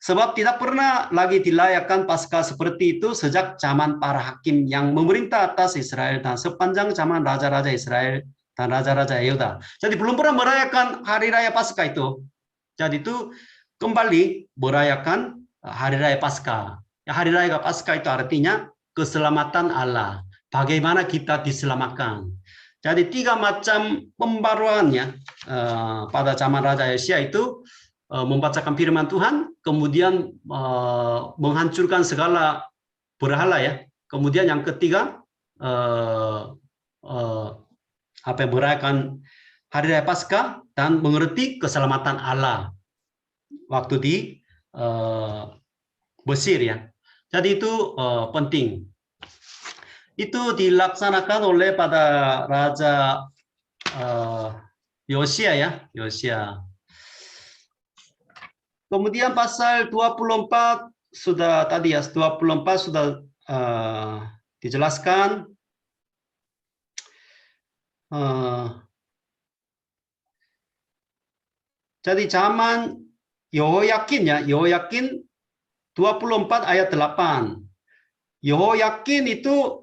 Sebab tidak pernah lagi dilayakan Paskah seperti itu sejak zaman para hakim yang memerintah atas Israel dan sepanjang zaman raja-raja Israel dan raja-raja Yehuda. Jadi belum pernah merayakan hari raya Paskah itu. Jadi itu kembali merayakan hari raya Paskah. Ya, hari raya Paskah itu artinya keselamatan Allah. Bagaimana kita diselamatkan. Jadi 3 macam pembaruannya pada zaman Raja Yosia itu membacakan firman Tuhan, kemudian menghancurkan segala berhala ya. Kemudian yang ketiga merayakan hari raya Paskah dan mengerti keselamatan Allah waktu di Mesir ya. Jadi itu penting. Itu dilaksanakan oleh pada Raja Yosia ya, Yosia. Kemudian pasal 24 sudah tadi ya, 24 sudah dijelaskan. Jadi zaman Yehoyakin ya, Yehoyakin 24 ayat 8. Yehoyakin itu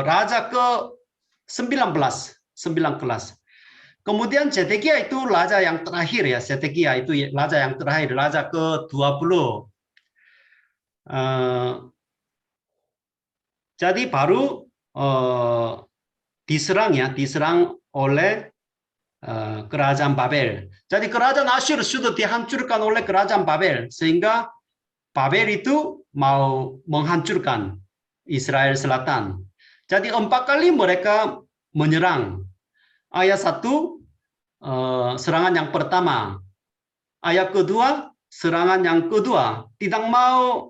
raja ke-19. Kemudian Zedekia itu raja yang terakhir ya, Zedekia itu raja yang terakhir, raja ke-20. Jadi baru diserang oleh kerajaan Babel. Jadi kerajaan Asyur sudah dihancurkan oleh kerajaan Babel, sehingga Babel itu mau menghancurkan Israel Selatan. Jadi 4 kali mereka menyerang. Ayat 1, serangan yang pertama. Ayat kedua, serangan yang kedua. Tidak mau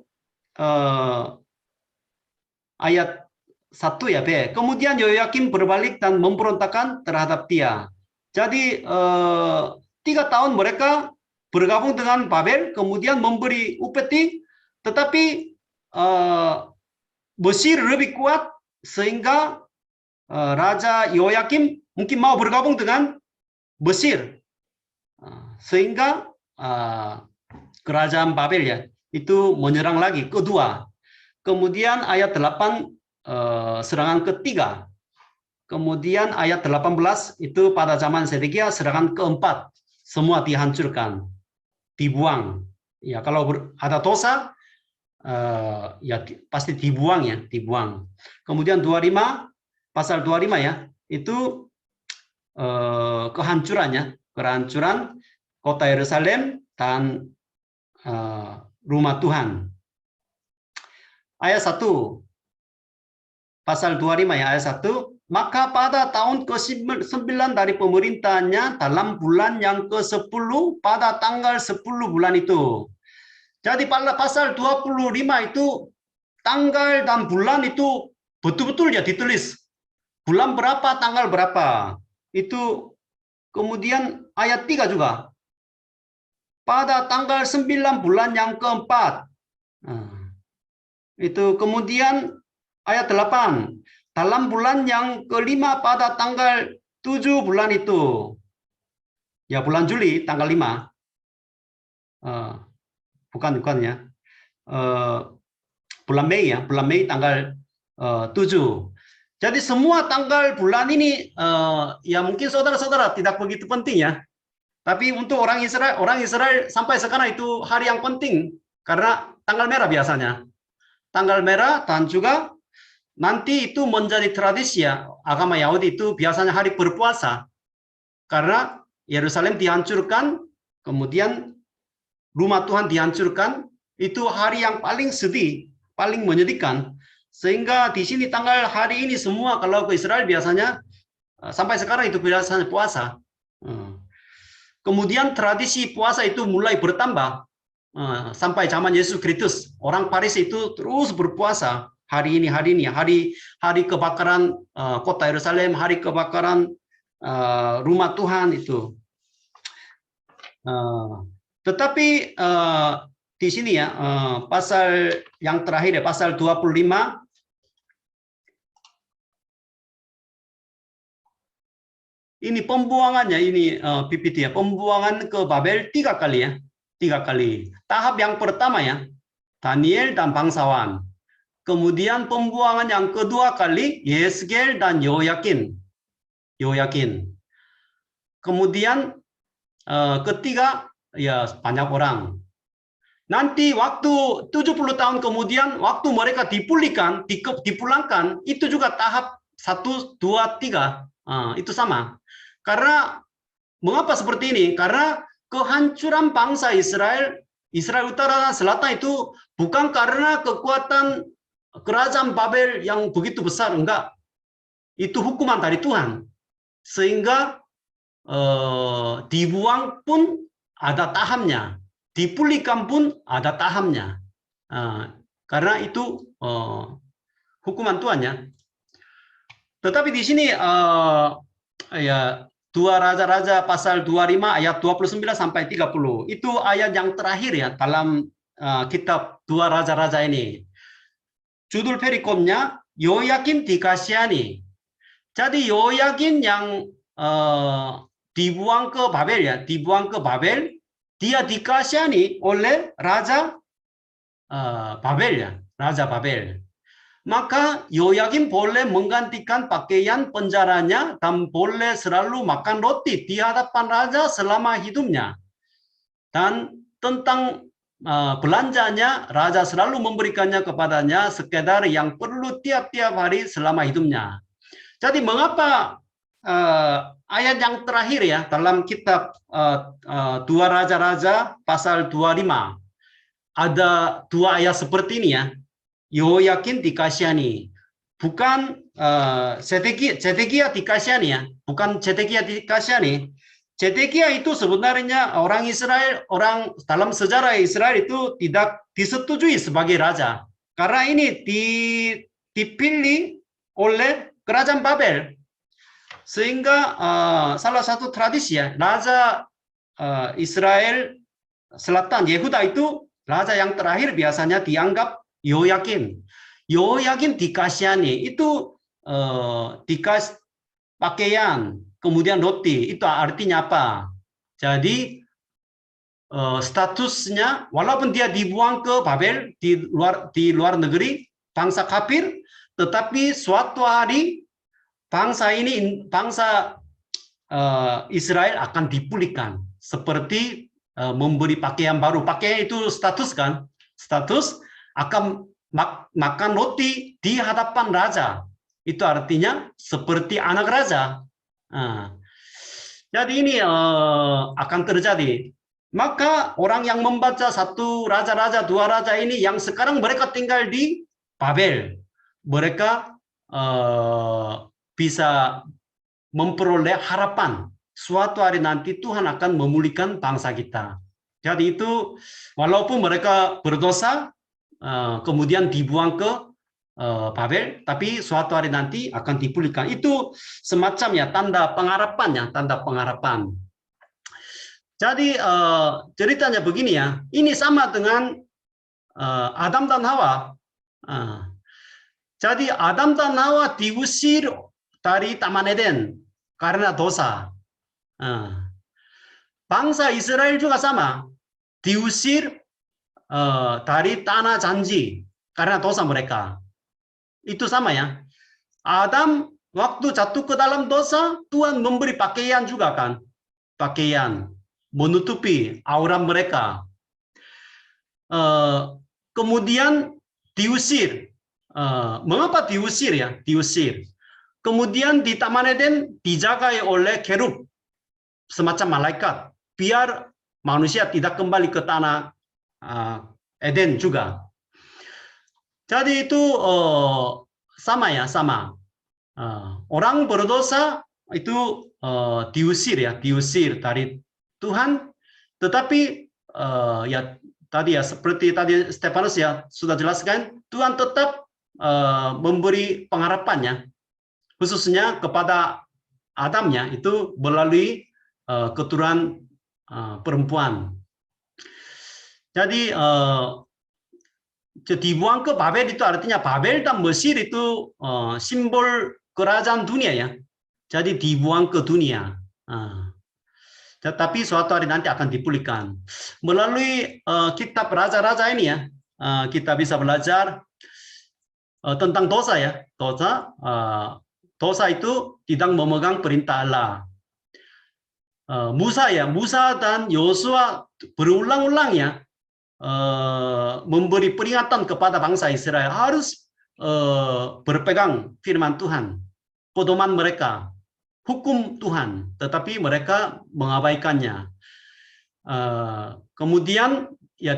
ayat 1 ya, B. Kemudian Yehoyakim berbalik dan memberontakkan terhadap dia. Jadi 3 tahun mereka bergabung dengan Babel, kemudian memberi upeti, tetapi Mesir lebih kuat, sehingga Raja Yehoyakim mungkin mau bergabung dengan Mesir, sehingga kerajaan Babel ya itu menyerang lagi kedua. Kemudian ayat 8 serangan ketiga. Kemudian ayat 18 itu pada zaman Zedekia serangan keempat, semua dihancurkan, dibuang. Ya kalau ada dosa ya pasti dibuang ya, dibuang. Kemudian 25 pasal 25 ya, itu kehancuran kota Yerusalem dan rumah Tuhan. ayat 1. Pasal 25 ya, ayat 1. Maka pada tahun ke-9 dari pemerintahannya, dalam bulan yang ke-10, pada tanggal 10 bulan itu. Jadi pada pasal 25 itu, tanggal dan bulan itu betul-betul ya ditulis. Bulan berapa, tanggal berapa. Itu kemudian ayat 3 juga. Pada tanggal 9 bulan yang keempat. Nah, itu kemudian ayat 8. Dalam bulan yang kelima pada tanggal 7 bulan itu. Ya bulan Juli tanggal 5. Bukan ya. Bulan Mei ya, bulan Mei tanggal 7. Jadi semua tanggal bulan ini ya mungkin saudara-saudara tidak begitu penting ya. Tapi untuk orang Israel sampai sekarang itu hari yang penting karena tanggal merah biasanya. Tanggal merah dan juga nanti itu menjadi tradisi ya, agama Yahudi itu biasanya hari berpuasa. Karena Yerusalem dihancurkan, kemudian rumah Tuhan dihancurkan, itu hari yang paling sedih, paling menyedihkan. Sehingga di sini tanggal hari ini semua kalau ke Israel biasanya, sampai sekarang itu biasanya puasa. Kemudian tradisi puasa itu mulai bertambah. Sampai zaman Yesus Kristus, orang Parisi itu terus berpuasa. Hari ini, hari kebakaran kota Yerusalem, hari kebakaran rumah Tuhan itu. Tetapi di sini ya, pasal yang terakhir ya, pasal 25. Ini pembuangannya, ini PPT ya, pembuangan ke Babel 3 kali ya, 3 kali. Tahap yang pertama ya, Daniel dan bangsawan. Kemudian pembuangan yang kedua kali Yeskel dan Yoyakin. Kemudian ketiga ya banyak orang. Nanti waktu 70 tahun kemudian waktu mereka dipulangkan itu juga tahap 1, 2, 3 itu sama. Karena mengapa seperti ini? Karena kehancuran bangsa Israel Utara dan Selatan itu bukan karena kekuatan kerajaan Babel yang begitu besar, enggak. Itu hukuman dari Tuhan. Sehingga dibuang pun ada tahapnya. Dipulihkan pun ada tahapnya. Karena itu hukuman Tuhan ya. Tetapi di sini ya 2 Raja-Raja pasal 25 ayat 29 sampai 30. Itu ayat yang terakhir ya dalam kitab 2 Raja-Raja ini. Judul perikopnya Yoyakin dikasihani. Jadi Yoyakin yang dibuang ke Babel ya, dia dikasihani oleh Raja Babel ya, Raja Babel. Maka Yoyakin boleh menggantikan pakaian penjaranya dan boleh selalu makan roti di hadapan raja selama hidupnya. Dan tentang belanjanya, raja selalu memberikannya kepadanya sekedar yang perlu tiap-tiap hari selama hidupnya. Jadi mengapa ayat yang terakhir ya dalam kitab 2 Raja-Raja pasal 25 ada 2 ayat seperti ini ya. Yoyakin dikasihani, bukan Zedekia dikasihani ya, bukan Zedekia dikasihani. Zedekia itu sebenarnya orang Israel, orang dalam sejarah Israel itu tidak disetujui sebagai raja. Karena ini dipilih oleh kerajaan Babel. Sehingga salah satu tradisi ya, raja Israel Selatan, Yehuda itu raja yang terakhir biasanya dianggap Yoyakin. Yoyakin dikasihani, itu dikasih pakaian, kemudian roti. Itu artinya apa? Jadi statusnya walaupun dia dibuang ke Babel di luar negeri, bangsa kafir, tetapi suatu hari bangsa Israel akan dipulihkan seperti memberi pakaian baru. Pakaian itu status kan? Status akan makan roti di hadapan raja. Itu artinya seperti anak raja. Jadi ini akan terjadi. Maka orang yang membaca 1 Raja-Raja, 2 Raja ini yang sekarang mereka tinggal di Babel, mereka bisa memperoleh harapan suatu hari nanti Tuhan akan memulihkan bangsa kita. Jadi itu walaupun mereka berdosa kemudian dibuang ke Babel, tapi suatu hari nanti akan dipulihkan. Itu semacam ya tanda pengharapannya, tanda pengharapan. Jadi ceritanya begini ya, ini sama dengan Adam dan Hawa. Jadi Adam dan Hawa diusir dari Taman Eden karena dosa. Bangsa Israel juga sama, diusir dari tanah janji karena dosa mereka. Itu sama ya. Adam waktu jatuh ke dalam dosa, Tuhan memberi pakaian juga kan, pakaian menutupi aurat mereka. Kemudian diusir. Mengapa diusir ya? Diusir. Kemudian di Taman Eden dijaga oleh kerub, semacam malaikat, biar manusia tidak kembali ke tanah Eden juga. Jadi itu sama ya, sama. Orang berdosa itu diusir ya, diusir dari Tuhan. Tetapi ya tadi ya seperti tadi Stefanus ya sudah jelaskan, Tuhan tetap memberi pengharapannya, khususnya kepada Adamnya itu melalui keturunan perempuan. Jadi dibuang ke Babel itu artinya Babel dan Mesir itu simbol kerajaan dunia ya. Jadi dibuang ke dunia. Tetapi suatu hari nanti akan dipulihkan. Melalui kitab Raja-Raja ini ya, kita bisa belajar tentang dosa ya. Dosa itu tidak memegang perintah Allah. Musa dan Yosua berulang-ulang ya memberi peringatan kepada bangsa Israel harus berpegang firman Tuhan, pedoman mereka, hukum Tuhan, tetapi mereka mengabaikannya. Kemudian ya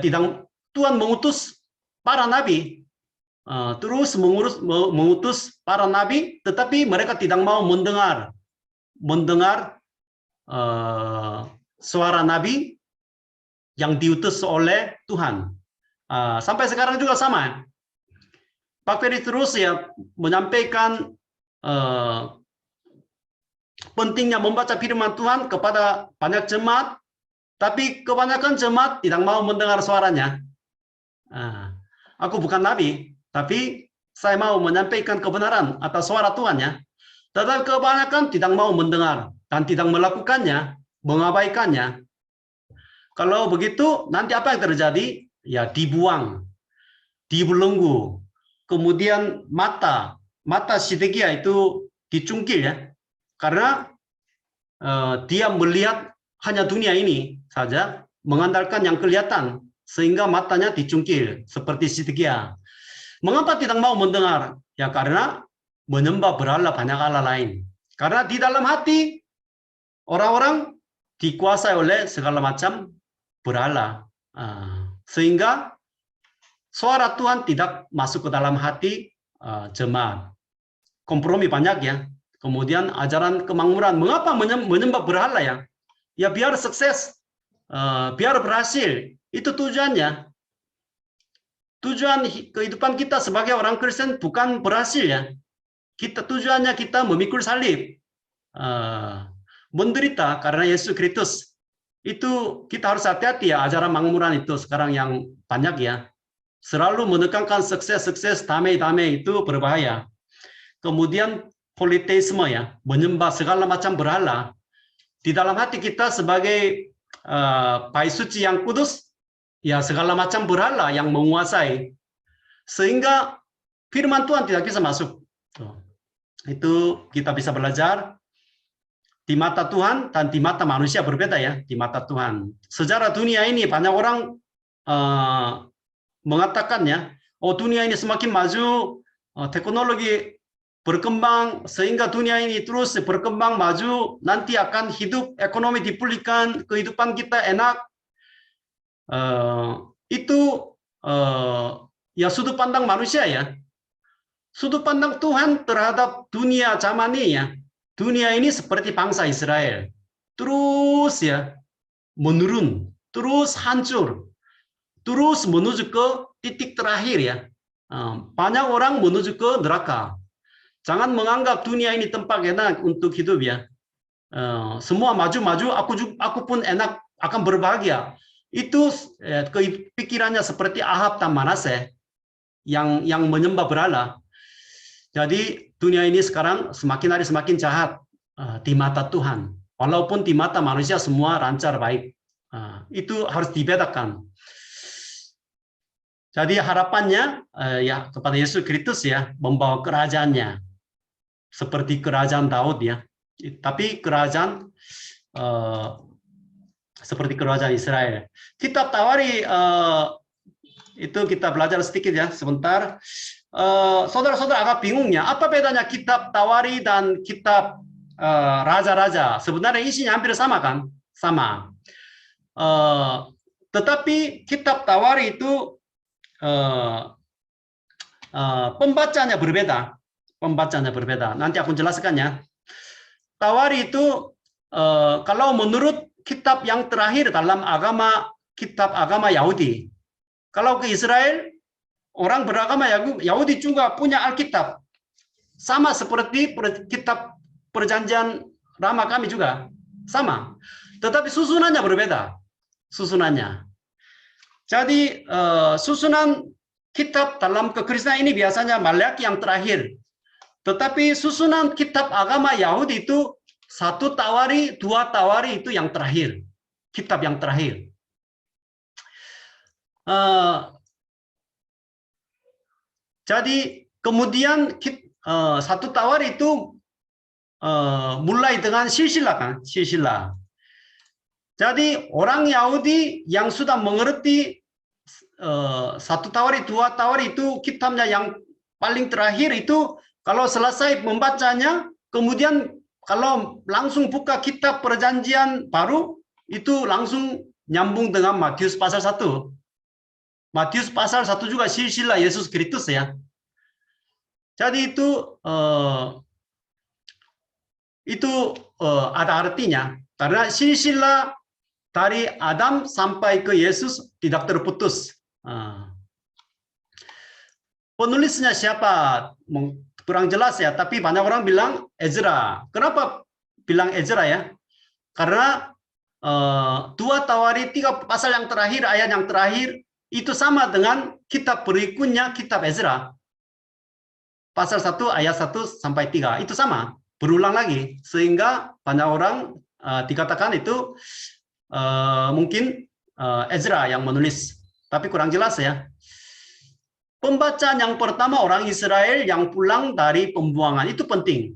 Tuhan mengutus para nabi, terus mengutus para nabi, tetapi mereka tidak mau mendengar suara nabi yang diutus oleh Tuhan. Sampai sekarang juga sama. Pak Ferry terus ya menyampaikan pentingnya membaca firman Tuhan kepada banyak jemaat, tapi kebanyakan jemaat tidak mau mendengar suaranya. Aku bukan nabi, tapi saya mau menyampaikan kebenaran atas suara Tuhan ya. Tetapi kebanyakan tidak mau mendengar dan tidak melakukannya, mengabaikannya. Kalau begitu, nanti apa yang terjadi? Ya dibuang, dibelenggu. Kemudian mata Sedekia itu dicungkil ya. Karena dia melihat hanya dunia ini saja, mengandalkan yang kelihatan, sehingga matanya dicungkil, seperti Sedekia. Mengapa tidak mau mendengar? Ya karena menyembah berhala banyak Allah lain. Karena di dalam hati orang-orang dikuasai oleh segala macam berhala. Sehingga suara Tuhan tidak masuk ke dalam hati jemaat. Kompromi banyak ya. Kemudian ajaran kemakmuran. Mengapa menyembah berhala ya? Ya biar sukses, biar berhasil. Itu tujuannya. Tujuan kehidupan kita sebagai orang Kristen bukan berhasil ya. Tujuannya kita memikul salib, menderita karena Yesus Kristus. Itu kita harus hati-hati ya, ajaran makmuran itu sekarang yang banyak ya. Selalu menekankan sukses, damai itu berbahaya. Kemudian politeisme ya, menyembah segala macam berhala. Di dalam hati kita sebagai bait suci yang kudus, ya segala macam berhala yang menguasai. Sehingga firman Tuhan tidak bisa masuk. Itu kita bisa belajar. Di mata Tuhan dan di mata manusia berbeda ya, di mata Tuhan. Sejarah dunia ini banyak orang mengatakannya, oh dunia ini semakin maju, teknologi berkembang sehingga dunia ini terus berkembang maju, nanti akan hidup ekonomi dipulihkan, kehidupan kita enak. Itu ya sudut pandang manusia ya. sudut pandang Tuhan terhadap dunia zaman ini ya, dunia ini seperti bangsa Israel, terus ya menurun, terus hancur, terus menuju ke titik terakhir ya. Banyak orang menuju ke neraka. Jangan menganggap dunia ini tempat enak untuk hidup ya. Semua maju-maju, aku pun enak akan berbahagia. Itu pikirannya seperti Ahab dan Manase yang menyembah berhala. Jadi dunia ini sekarang semakin hari semakin jahat di mata Tuhan. Walaupun di mata manusia semua lancar baik. Itu harus dibedakan. Jadi harapannya ya kepada Yesus Kristus ya, membawa kerajaannya seperti kerajaan Daud ya. Tapi kerajaan seperti kerajaan Israel. Kitab Tawari itu kita belajar sedikit ya sebentar. Saudara-saudara agak bingungnya, apa bedanya kitab Tawari dan kitab Raja-Raja? Sebenarnya isinya hampir sama kan? Sama. Tetapi kitab Tawari itu pembacanya berbeda. Pembacanya berbeda. Nanti aku jelaskan ya. Tawari itu kalau menurut kitab yang terakhir dalam agama, kitab agama Yahudi. Kalau ke Israel, orang beragama Yahudi juga punya Alkitab. Sama seperti kitab perjanjian lama kami juga. Sama. Tetapi susunannya berbeda. Susunannya. Jadi susunan kitab dalam kekristenan ini biasanya Maleakhi yang terakhir. Tetapi susunan kitab agama Yahudi itu 1 Tawari, 2 Tawari itu yang terakhir. Kitab yang terakhir. Jadi kemudian 1 Tawari itu mulai dengan silsilah kan, silsilah. Jadi orang Yahudi yang sudah mengerti 1 Tawari, 2 Tawari itu kitabnya yang paling terakhir itu kalau selesai membacanya, kemudian kalau langsung buka kitab perjanjian baru itu langsung nyambung dengan Matius pasal 1. Matius pasal 1 juga silsilah Yesus Kristus ya. Jadi itu ada artinya karena silsilah dari Adam sampai ke Yesus tidak terputus. Penulisnya siapa? Kurang jelas ya, tapi banyak orang bilang Ezra. Kenapa bilang Ezra ya? Karena 2 Tawari 3 pasal yang terakhir, ayat yang terakhir itu sama dengan kitab berikutnya, kitab Ezra. Pasal 1 ayat 1 sampai 3 itu sama, berulang lagi sehingga banyak orang dikatakan itu mungkin Ezra yang menulis, tapi kurang jelas ya. Pembacaan yang pertama orang Israel yang pulang dari pembuangan itu penting.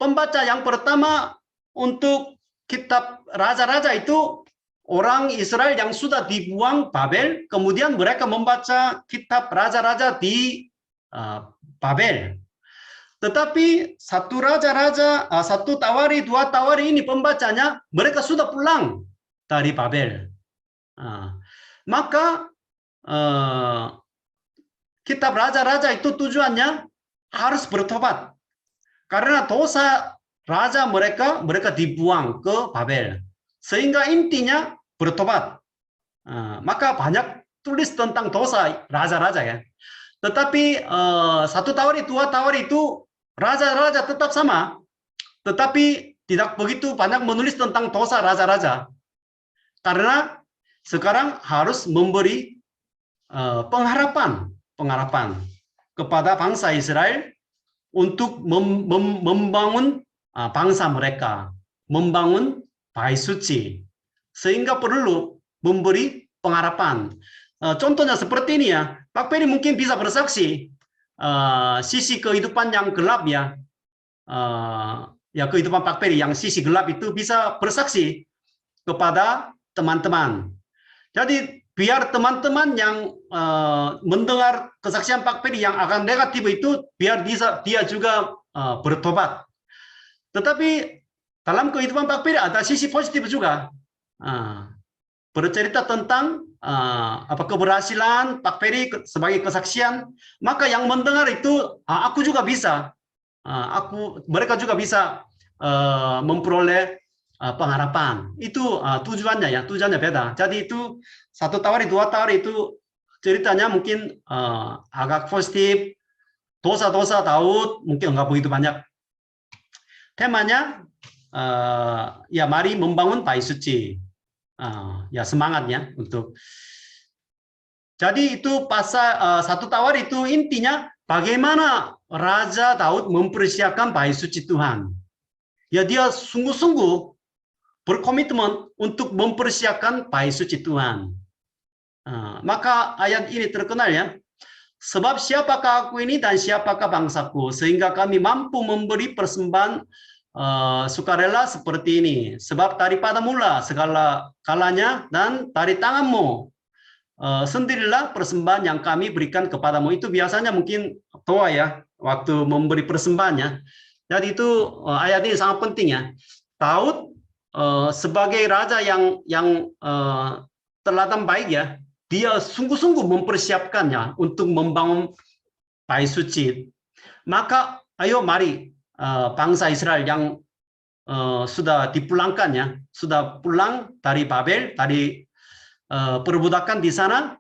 Pembaca yang pertama untuk kitab Raja-Raja itu orang Israel yang sudah dibuang Babel, kemudian mereka membaca kitab Raja-Raja di Babel. Tetapi 1 Raja-Raja, 1 Tawari, 2 Tawari ini pembacanya mereka sudah pulang dari Babel. Maka kitab Raja-Raja itu tujuannya harus bertobat. Karena dosa raja mereka dibuang ke Babel. Sehingga intinya bertobat. Maka banyak tulis tentang dosa raja-raja ya. Tetapi 1 Tawari, 2 Tawari itu raja-raja tetap sama. Tetapi tidak begitu banyak menulis tentang dosa raja-raja. Karena sekarang harus memberi pengharapan kepada bangsa Israel untuk membangun bangsa mereka, membangun bait suci, sehingga perlu memberi pengharapan. Contohnya seperti ini ya, Pak Peri mungkin bisa bersaksi sisi kehidupan yang gelap ya, ya kehidupan Pak Peri yang sisi gelap itu bisa bersaksi kepada teman-teman. Jadi biar teman-teman yang mendengar kesaksian Pak Peri yang akan negatif itu, biar dia juga bertobat. Tetapi dalam kehidupan Pak Peri ada sisi positif juga. Bercerita tentang keberhasilan Pak Ferry sebagai kesaksian, maka yang mendengar itu aku juga bisa, mereka juga bisa memperoleh pengharapan. Itu tujuannya ya, tujuannya beda. Jadi itu 1 tawari 2 tawari itu ceritanya mungkin agak positif. Dosa-dosa Daud mungkin enggak begitu banyak. Temanya ya mari membangun bait suci. Ya semangatnya untuk. Jadi itu pasal 1 tawar itu intinya bagaimana Raja Daud mempersiapkan bait suci Tuhan. Ya dia sungguh-sungguh berkomitmen untuk mempersiapkan bait suci Tuhan. Maka ayat ini terkenal ya. Sebab siapakah aku ini dan siapakah bangsaku, sehingga kami mampu memberi persembahan sukarela seperti ini. Sebab daripada mula segala kalanya dan dari tanganmu sendirilah persembahan yang kami berikan kepadamu. Itu biasanya mungkin doa ya, waktu memberi persembahannya. Jadi itu ayat ini sangat penting ya. Daud sebagai raja yang teladan baik ya, dia sungguh-sungguh mempersiapkannya untuk membangun bait suci. Maka ayo mari bangsa Israel yang sudah dipulangkannya, sudah pulang dari Babel, dari perbudakan di sana,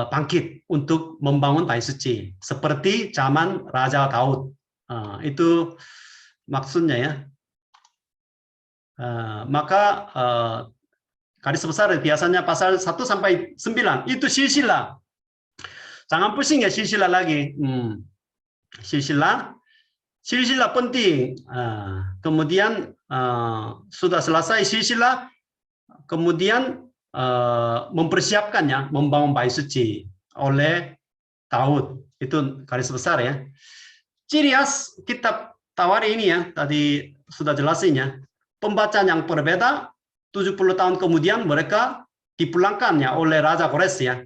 bangkit untuk membangun bait suci seperti zaman Raja Daud. Itu maksudnya ya. Maka garis besar biasanya pasal 1 sampai 9 itu silsilah. Jangan pusing ya silsilah lagi. Silsilah penting. Kemudian sudah selesai silsilah, kemudian mempersiapkannya membangun bait suci oleh Daud. Itu garis besar ya. Ciri khas kitab Tawar ini ya, tadi sudah jelasin ya. Pembacaan yang berbeda. 70 tahun kemudian mereka dipulangkannya oleh Raja Kores ya.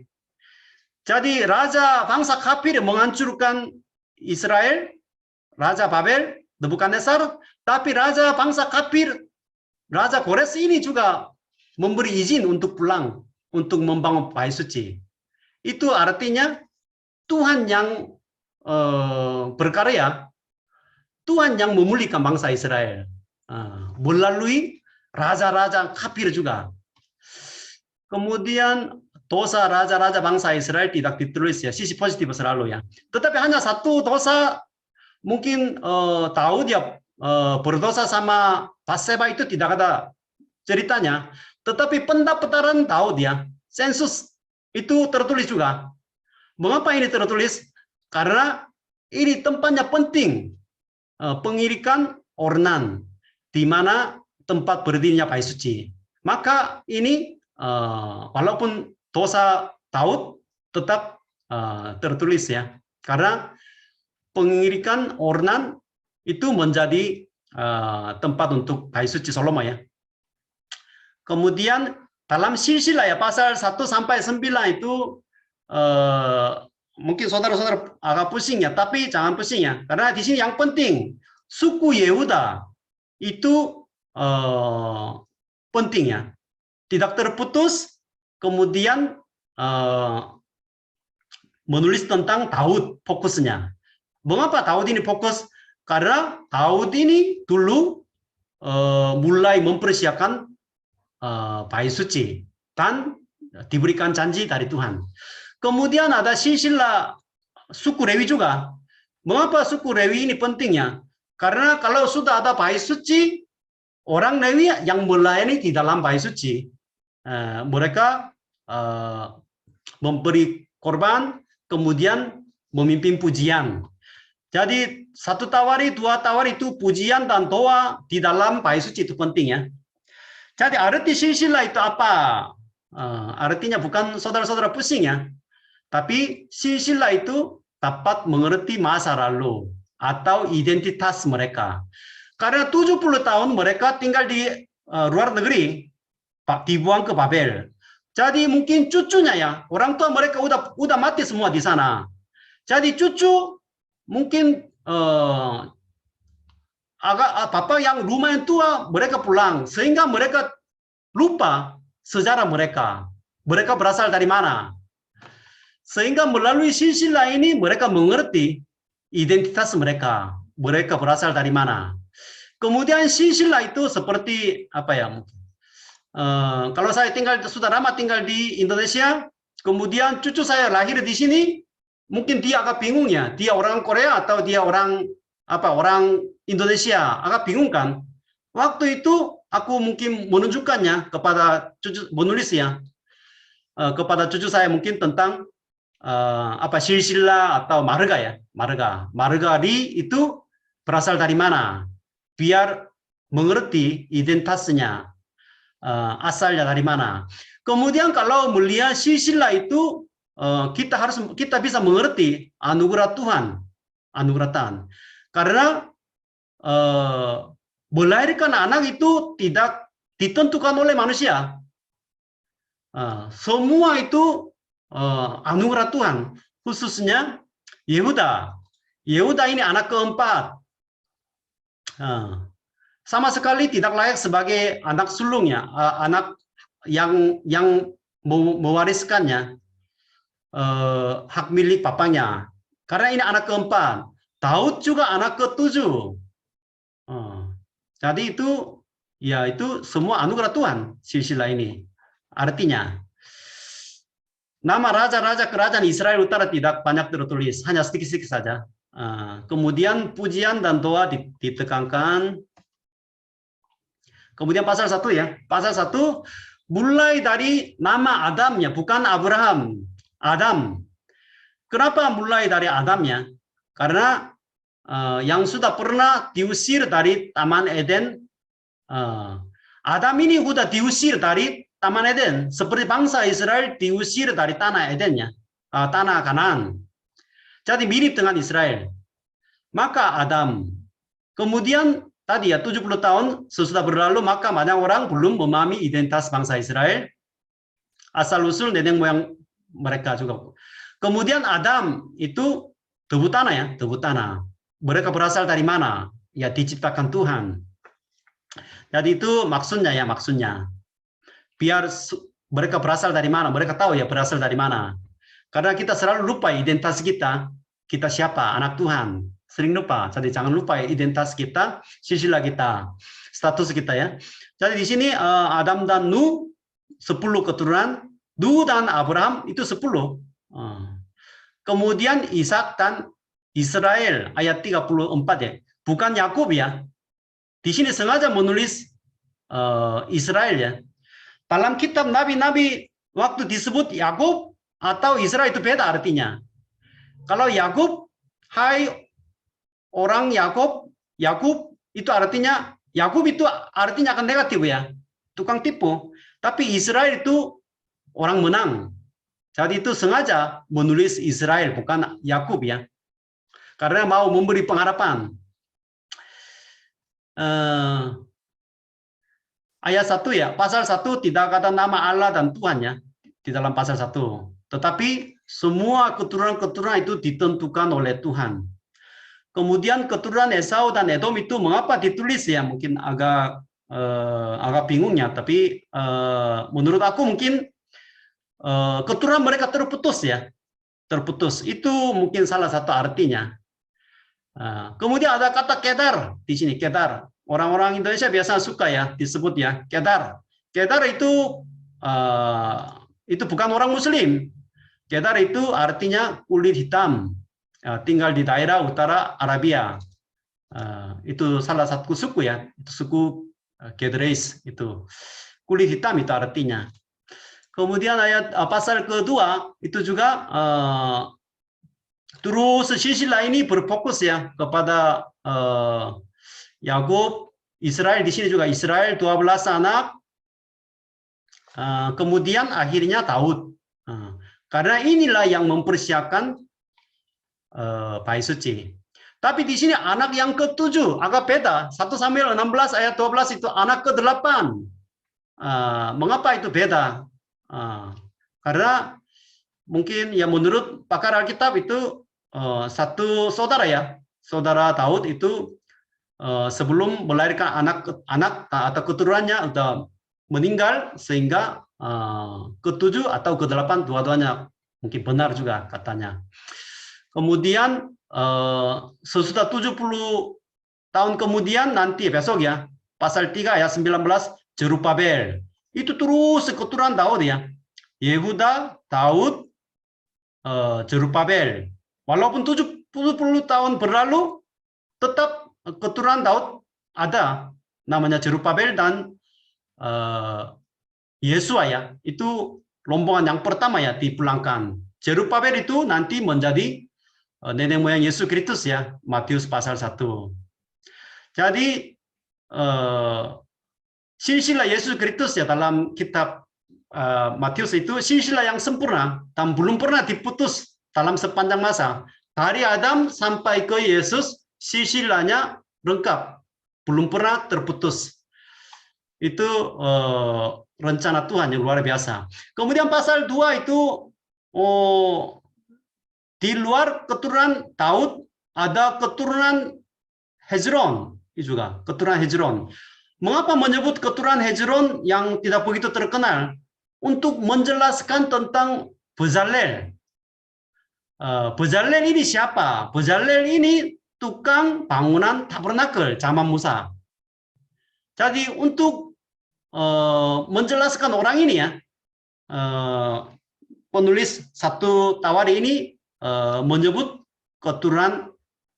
Jadi raja bangsa kafir menghancurkan Israel, Raja Babel, Nebukadnezar, tapi raja bangsa kafir, Raja Kores ini juga memberi izin untuk pulang, untuk membangun bait suci. Itu artinya Tuhan yang berkarya, Tuhan yang memulihkan bangsa Israel melalui raja-raja kafir juga. Kemudian dosa raja-raja bangsa Israel tidak ditulis ya, sisi positif selalu ya. Tetapi hanya satu dosa, mungkin Daud ya berdosa sama Batseba itu tidak ada ceritanya. Tetapi pendaftaran Daud ya, sensus itu tertulis juga. Mengapa ini tertulis? Karena ini tempatnya penting, pengirikan ornan, di mana tempat berdirinya bait suci. Maka ini walaupun dosa Daud tetap tertulis ya, karena pengirikan ornan itu menjadi tempat untuk bait suci Salomo ya. Kemudian dalam silsilah ya pasal 1 sampai 9 itu mungkin saudara-saudara agak pusing ya, tapi jangan pusing ya, karena di sini yang penting suku Yehuda itu penting ya, tidak terputus. Kemudian menulis tentang Daud fokusnya. Mengapa Daud ini fokus? Karena Daud ini dulu mulai mempersiapkan bait suci dan diberikan janji dari Tuhan. Kemudian ada silsilah suku Lewi juga. Mengapa suku Lewi ini pentingnya? Karena kalau sudah ada bait suci, orang Lewi yang melayani di dalam bait suci, mereka memberi korban, kemudian memimpin pujian. Jadi 1 tawari, 2 tawari itu pujian dan doa di dalam bait suci itu penting ya. Jadi arti silsilah itu apa? Artinya bukan saudara-saudara pusing ya, tapi silsilah itu dapat mengerti masa lalu atau identitas mereka. Karena 70 tahun mereka tinggal di luar negeri, dibuang ke Babel. Jadi mungkin cucunya ya, orang tua mereka udah mati semua di sana. Jadi cucu mungkin agak bapak yang lumayan tua mereka pulang, sehingga mereka lupa sejarah mereka. mereka berasal dari mana. Sehingga melalui silsilah ini mereka mengerti identitas mereka. Mereka berasal dari mana. Kemudian silsilah itu seperti apa ya? Kalau saya sudah lama tinggal di Indonesia, kemudian cucu saya lahir di sini, mungkin dia agak bingung ya, dia orang Korea atau dia orang Indonesia, agak bingung kan? Waktu itu aku mungkin menunjukkannya kepada cucu, menulisnya kepada cucu saya mungkin tentang silsilah atau marga ya, marga itu berasal dari mana, biar mengerti identitasnya. Asalnya dari mana. Kemudian kalau melihat silsilah itu kita bisa mengerti anugerah Tuhan, karena melahirkan anak itu tidak ditentukan oleh manusia. Semua itu anugerah Tuhan, khususnya Yehuda. Yehuda ini anak keempat. Sama sekali tidak layak sebagai anak sulungnya, anak yang mewariskannya hak milik papanya. Karena ini anak keempat. Daud juga anak ketujuh. Jadi itu semua anugerah Tuhan silsilah ini. Artinya nama raja-raja kerajaan Israel Utara tidak banyak tertulis, hanya sedikit-sedikit saja. Kemudian pujian dan doa ditekankan. Kemudian pasal 1 ya. Pasal 1 mulai dari nama Adamnya, bukan Abraham. Adam. Kenapa mulai dari Adamnya? Karena yang sudah pernah diusir dari Taman Eden, Adam ini sudah diusir dari Taman Eden, seperti bangsa Israel diusir dari tanah Edennya, tanah Kanaan. Jadi mirip dengan Israel. Maka Adam. Kemudian tadi ya 70 tahun sesudah berlalu, maka banyak orang belum memahami identitas bangsa Israel, asal-usul nenek moyang mereka juga. Kemudian Adam itu debu tanah ya, debu tanah. Mereka berasal dari mana? Ya diciptakan Tuhan. Jadi itu maksudnya. Biar mereka berasal dari mana? Mereka tahu ya berasal dari mana. Karena kita selalu lupa identitas kita. Kita siapa? Anak Tuhan. Sering lupa, jadi jangan lupa identitas kita, silsilah kita, status kita ya. Jadi di sini Adam dan Nuh 10 keturunan, Nuh dan Abraham itu 10. Kemudian Ishak dan Israel ayat 34 ya, bukan Yakub ya. Di sini sengaja menulis Israel ya. Dalam kitab nabi-nabi waktu disebut Yakub atau Israel itu beda artinya. Kalau Yakub, hai orang Yakub itu artinya akan negatif ya, tukang tipu. Tapi Israel itu orang menang. Jadi itu sengaja menulis Israel bukan Yakub ya, karena mau memberi pengharapan. Ayat 1 ya, pasal 1 tidak kata nama Allah dan Tuhan ya di dalam pasal 1. Tetapi semua keturunan-keturunan itu ditentukan oleh Tuhan. Kemudian keturunan Esau dan Edom itu mengapa ditulis ya, mungkin agak bingungnya, tapi menurut aku mungkin keturunan mereka terputus ya, terputus itu mungkin salah satu artinya. Kemudian ada kata Kedar di sini, Kedar. Orang-orang Indonesia biasa suka ya disebut ya Kedar. Kedar itu bukan orang Muslim. Kedar itu artinya kulit hitam. Tinggal di daerah utara Arabia. Itu salah satu suku ya, itu suku Kedres itu. Kulit hitam itu artinya. Kemudian ayat pasal kedua itu juga terus silsilah ini berfokus ya kepada Yakub, Israel. Di sini juga Israel 12 anak. Kemudian akhirnya Daud. Karena inilah yang mempersiapkan bait suci. Tapi di sini anak yang ke-7 agak beda. 1 Samuel 16 ayat 12 itu anak ke-8. Mengapa itu beda? Karena mungkin ya menurut pakar Alkitab itu satu saudara ya, saudara Daud itu sebelum melahirkan anak atau keturunannya sudah meninggal, sehingga ke-7 atau ke-8 dua-duanya mungkin benar juga katanya. Kemudian sesudah 70 tahun kemudian nanti besok ya, pasal 3 ayat 19 Jerubabel. Itu terus keturunan Daud ya. Yehuda, Daud, Jerubabel. Walaupun 70 tahun berlalu, tetap keturunan Daud ada. Namanya Jerubabel dan Yesua ya. Itu rombongan yang pertama ya dipulangkan. Jerubabel itu nanti menjadi nenek moyang Yesus Kristus ya. Matius pasal 1. Jadi silsilah Yesus Kristus ya dalam kitab Matius itu silsilah yang sempurna dan belum pernah diputus dalam sepanjang masa. Dari Adam sampai ke Yesus silsilahnya lengkap, belum pernah terputus. Itu rencana Tuhan yang luar biasa. Kemudian pasal 2 itu di luar keturunan Daud ada keturunan Hezron juga, keturunan Hezron. Mengapa menyebut keturunan Hezron yang tidak begitu terkenal? Untuk menjelaskan tentang Bezalel. Bezalel ini siapa? Bezalel ini tukang bangunan tabernakel zaman Musa. Jadi untuk menjelaskan orang ini ya, penulis 1 Tawari ini menyebut keturunan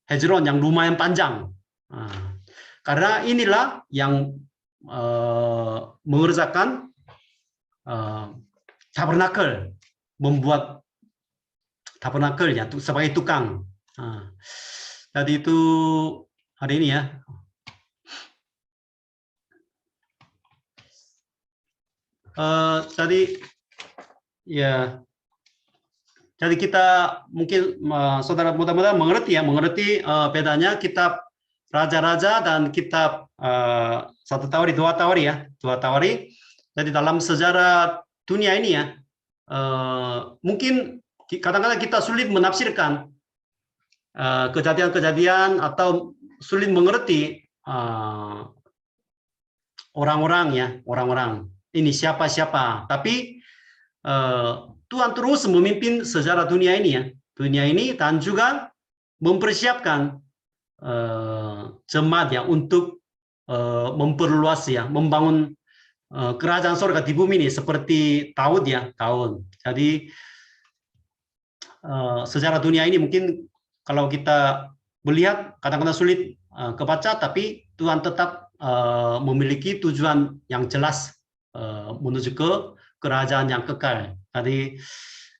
Hezron yang lumayan panjang. Karena inilah yang mengerjakan tabernakel, membuat tabernakelnya sebagai tukang. Jadi itu hari ini ya. Jadi ya, jadi kita mungkin saudara mudah-mudahan mengerti bedanya kitab Raja-Raja dan kitab 1 Tawari, 2 Tawari ya, 2 Tawari. Jadi dalam sejarah dunia ini ya, mungkin kadang-kadang kita sulit menafsirkan kejadian-kejadian atau sulit mengerti orang-orang ini siapa-siapa. Tapi Tuhan terus memimpin sejarah dunia ini ya, dan juga mempersiapkan jemaat ya untuk memperluas ya, membangun kerajaan surga di bumi ini seperti Daud ya, Daud. Jadi sejarah dunia ini mungkin kalau kita melihat kadang-kadang sulit kebaca, tapi Tuhan tetap memiliki tujuan yang jelas menuju ke kerajaan yang kekal. Jadi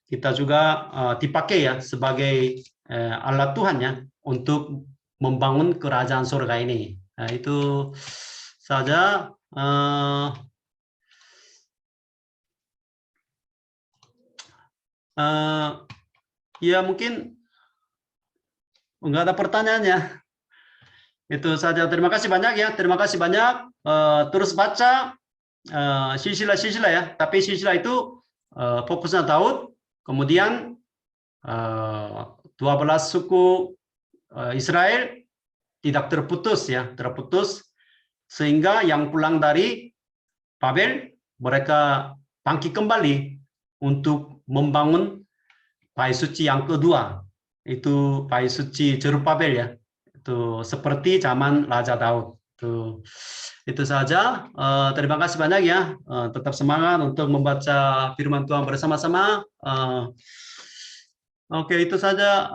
kita juga dipakai ya sebagai alat Tuhan ya untuk membangun kerajaan surga ini. Nah, itu saja. Ya mungkin enggak ada pertanyaannya. Itu saja. Terima kasih banyak ya. Terima kasih banyak. Terus baca silsilah-silsilah ya. Tapi silsilah itu fokusnya Daud. Kemudian 12 suku Israel tidak terputus ya, terputus sehingga yang pulang dari Babel mereka bangkit kembali untuk membangun bait suci yang kedua, itu bait suci Jerubabel ya, itu seperti zaman Raja Daud. Itu saja. Terima kasih banyak ya. Tetap semangat untuk membaca firman Tuhan bersama-sama. Oke, itu saja.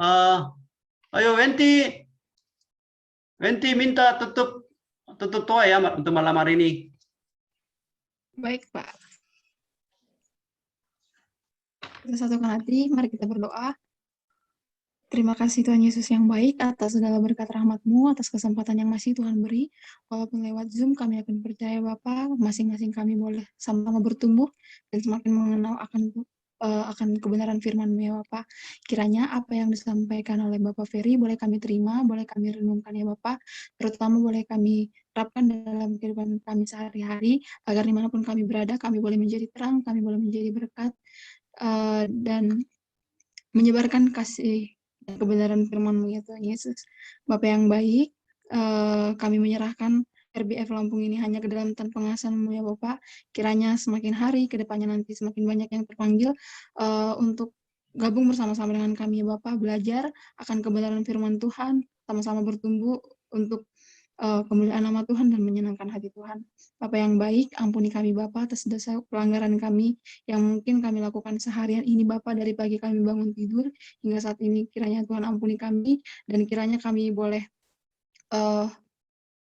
Ayo Wenti minta tutup doa ya untuk malam hari ini. Baik, Pak. Kita satukan hati, mari kita berdoa. Terima kasih Tuhan Yesus yang baik atas segala berkat rahmat-Mu, atas kesempatan yang masih Tuhan beri. Walaupun lewat Zoom, kami akan percaya Bapa, masing-masing kami boleh sama-sama bertumbuh dan semakin mengenal akan kebenaran firman-Mu ya Bapak. Kiranya apa yang disampaikan oleh Bapak Ferry boleh kami terima, boleh kami renungkan ya Bapak, terutama boleh kami terapkan dalam kehidupan kami sehari-hari, agar dimanapun kami berada, kami boleh menjadi terang, kami boleh menjadi berkat, dan menyebarkan kasih kebenaran firman-Mu ya Tuhan Yesus. Bapa yang baik, kami menyerahkan RBF Lampung ini hanya ke dalam tangan pengasihan-Mu ya Bapak. Kiranya semakin hari ke depannya nanti semakin banyak yang terpanggil untuk gabung bersama-sama dengan kami ya Bapak, belajar akan kebenaran firman Tuhan, sama-sama bertumbuh untuk kemuliaan nama Tuhan dan menyenangkan hati Tuhan. Bapak yang baik, ampuni kami Bapak atas dosa pelanggaran kami yang mungkin kami lakukan seharian ini Bapak, dari pagi kami bangun tidur hingga saat ini. Kiranya Tuhan ampuni kami dan kiranya kami boleh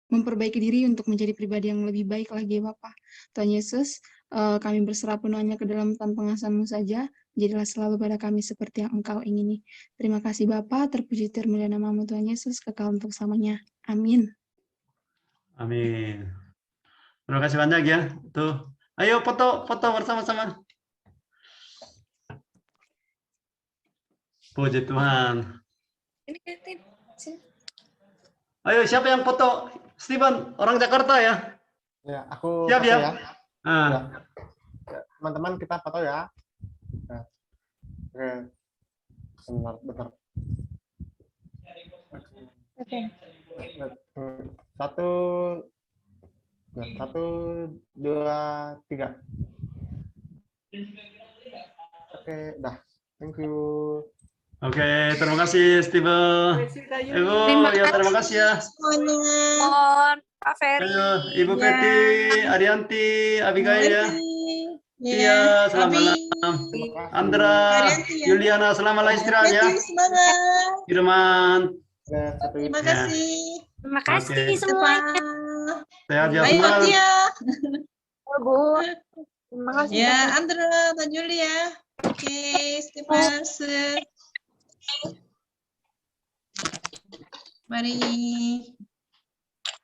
memperbaiki diri untuk menjadi pribadi yang lebih baik lagi ya Bapak. Tuhan Yesus, kami berserah penuhnya ke dalam tangan pengasihan-Mu saja. Jadilah selalu pada kami seperti yang Engkau ingini. Terima kasih Bapa, terpuji termulia nama-Mu Tuhan Yesus, kekal untuk selamanya. Amin. Amin. Terima kasih banyak ya. Tuh, ayo foto bersama-sama. Puji Tuhan. Ini Tim. Sini. Ayo, siapa yang foto? Steven, orang Jakarta ya? Ya, aku Siap foto ya? ya. Ah. Ya. Teman-teman kita foto ya. Nah. Oke. Bentar. Oke. Satu, 2, 3. Oke, dah. Thank you. Oke, terima kasih Steven. Ibu, terima kasih ya. Semuanya. Mohon Pak Ferry. Ayo, Ibu Ya. Peti, Arianti, Abigail ya. Iya, selamat Abi. malam. Terima kasih. Andra, Arianti ya. Juliana, selamat istirahat ya. Betty, semangat. Firman, Ya, satu. Terima Ya. kasih. Terima kasih Oke. semuanya. sehat ya Baik, semua. Fatia. Bu. Terima kasih. Ya, Andra, Kak Julia. Oke, Stefan. Mari.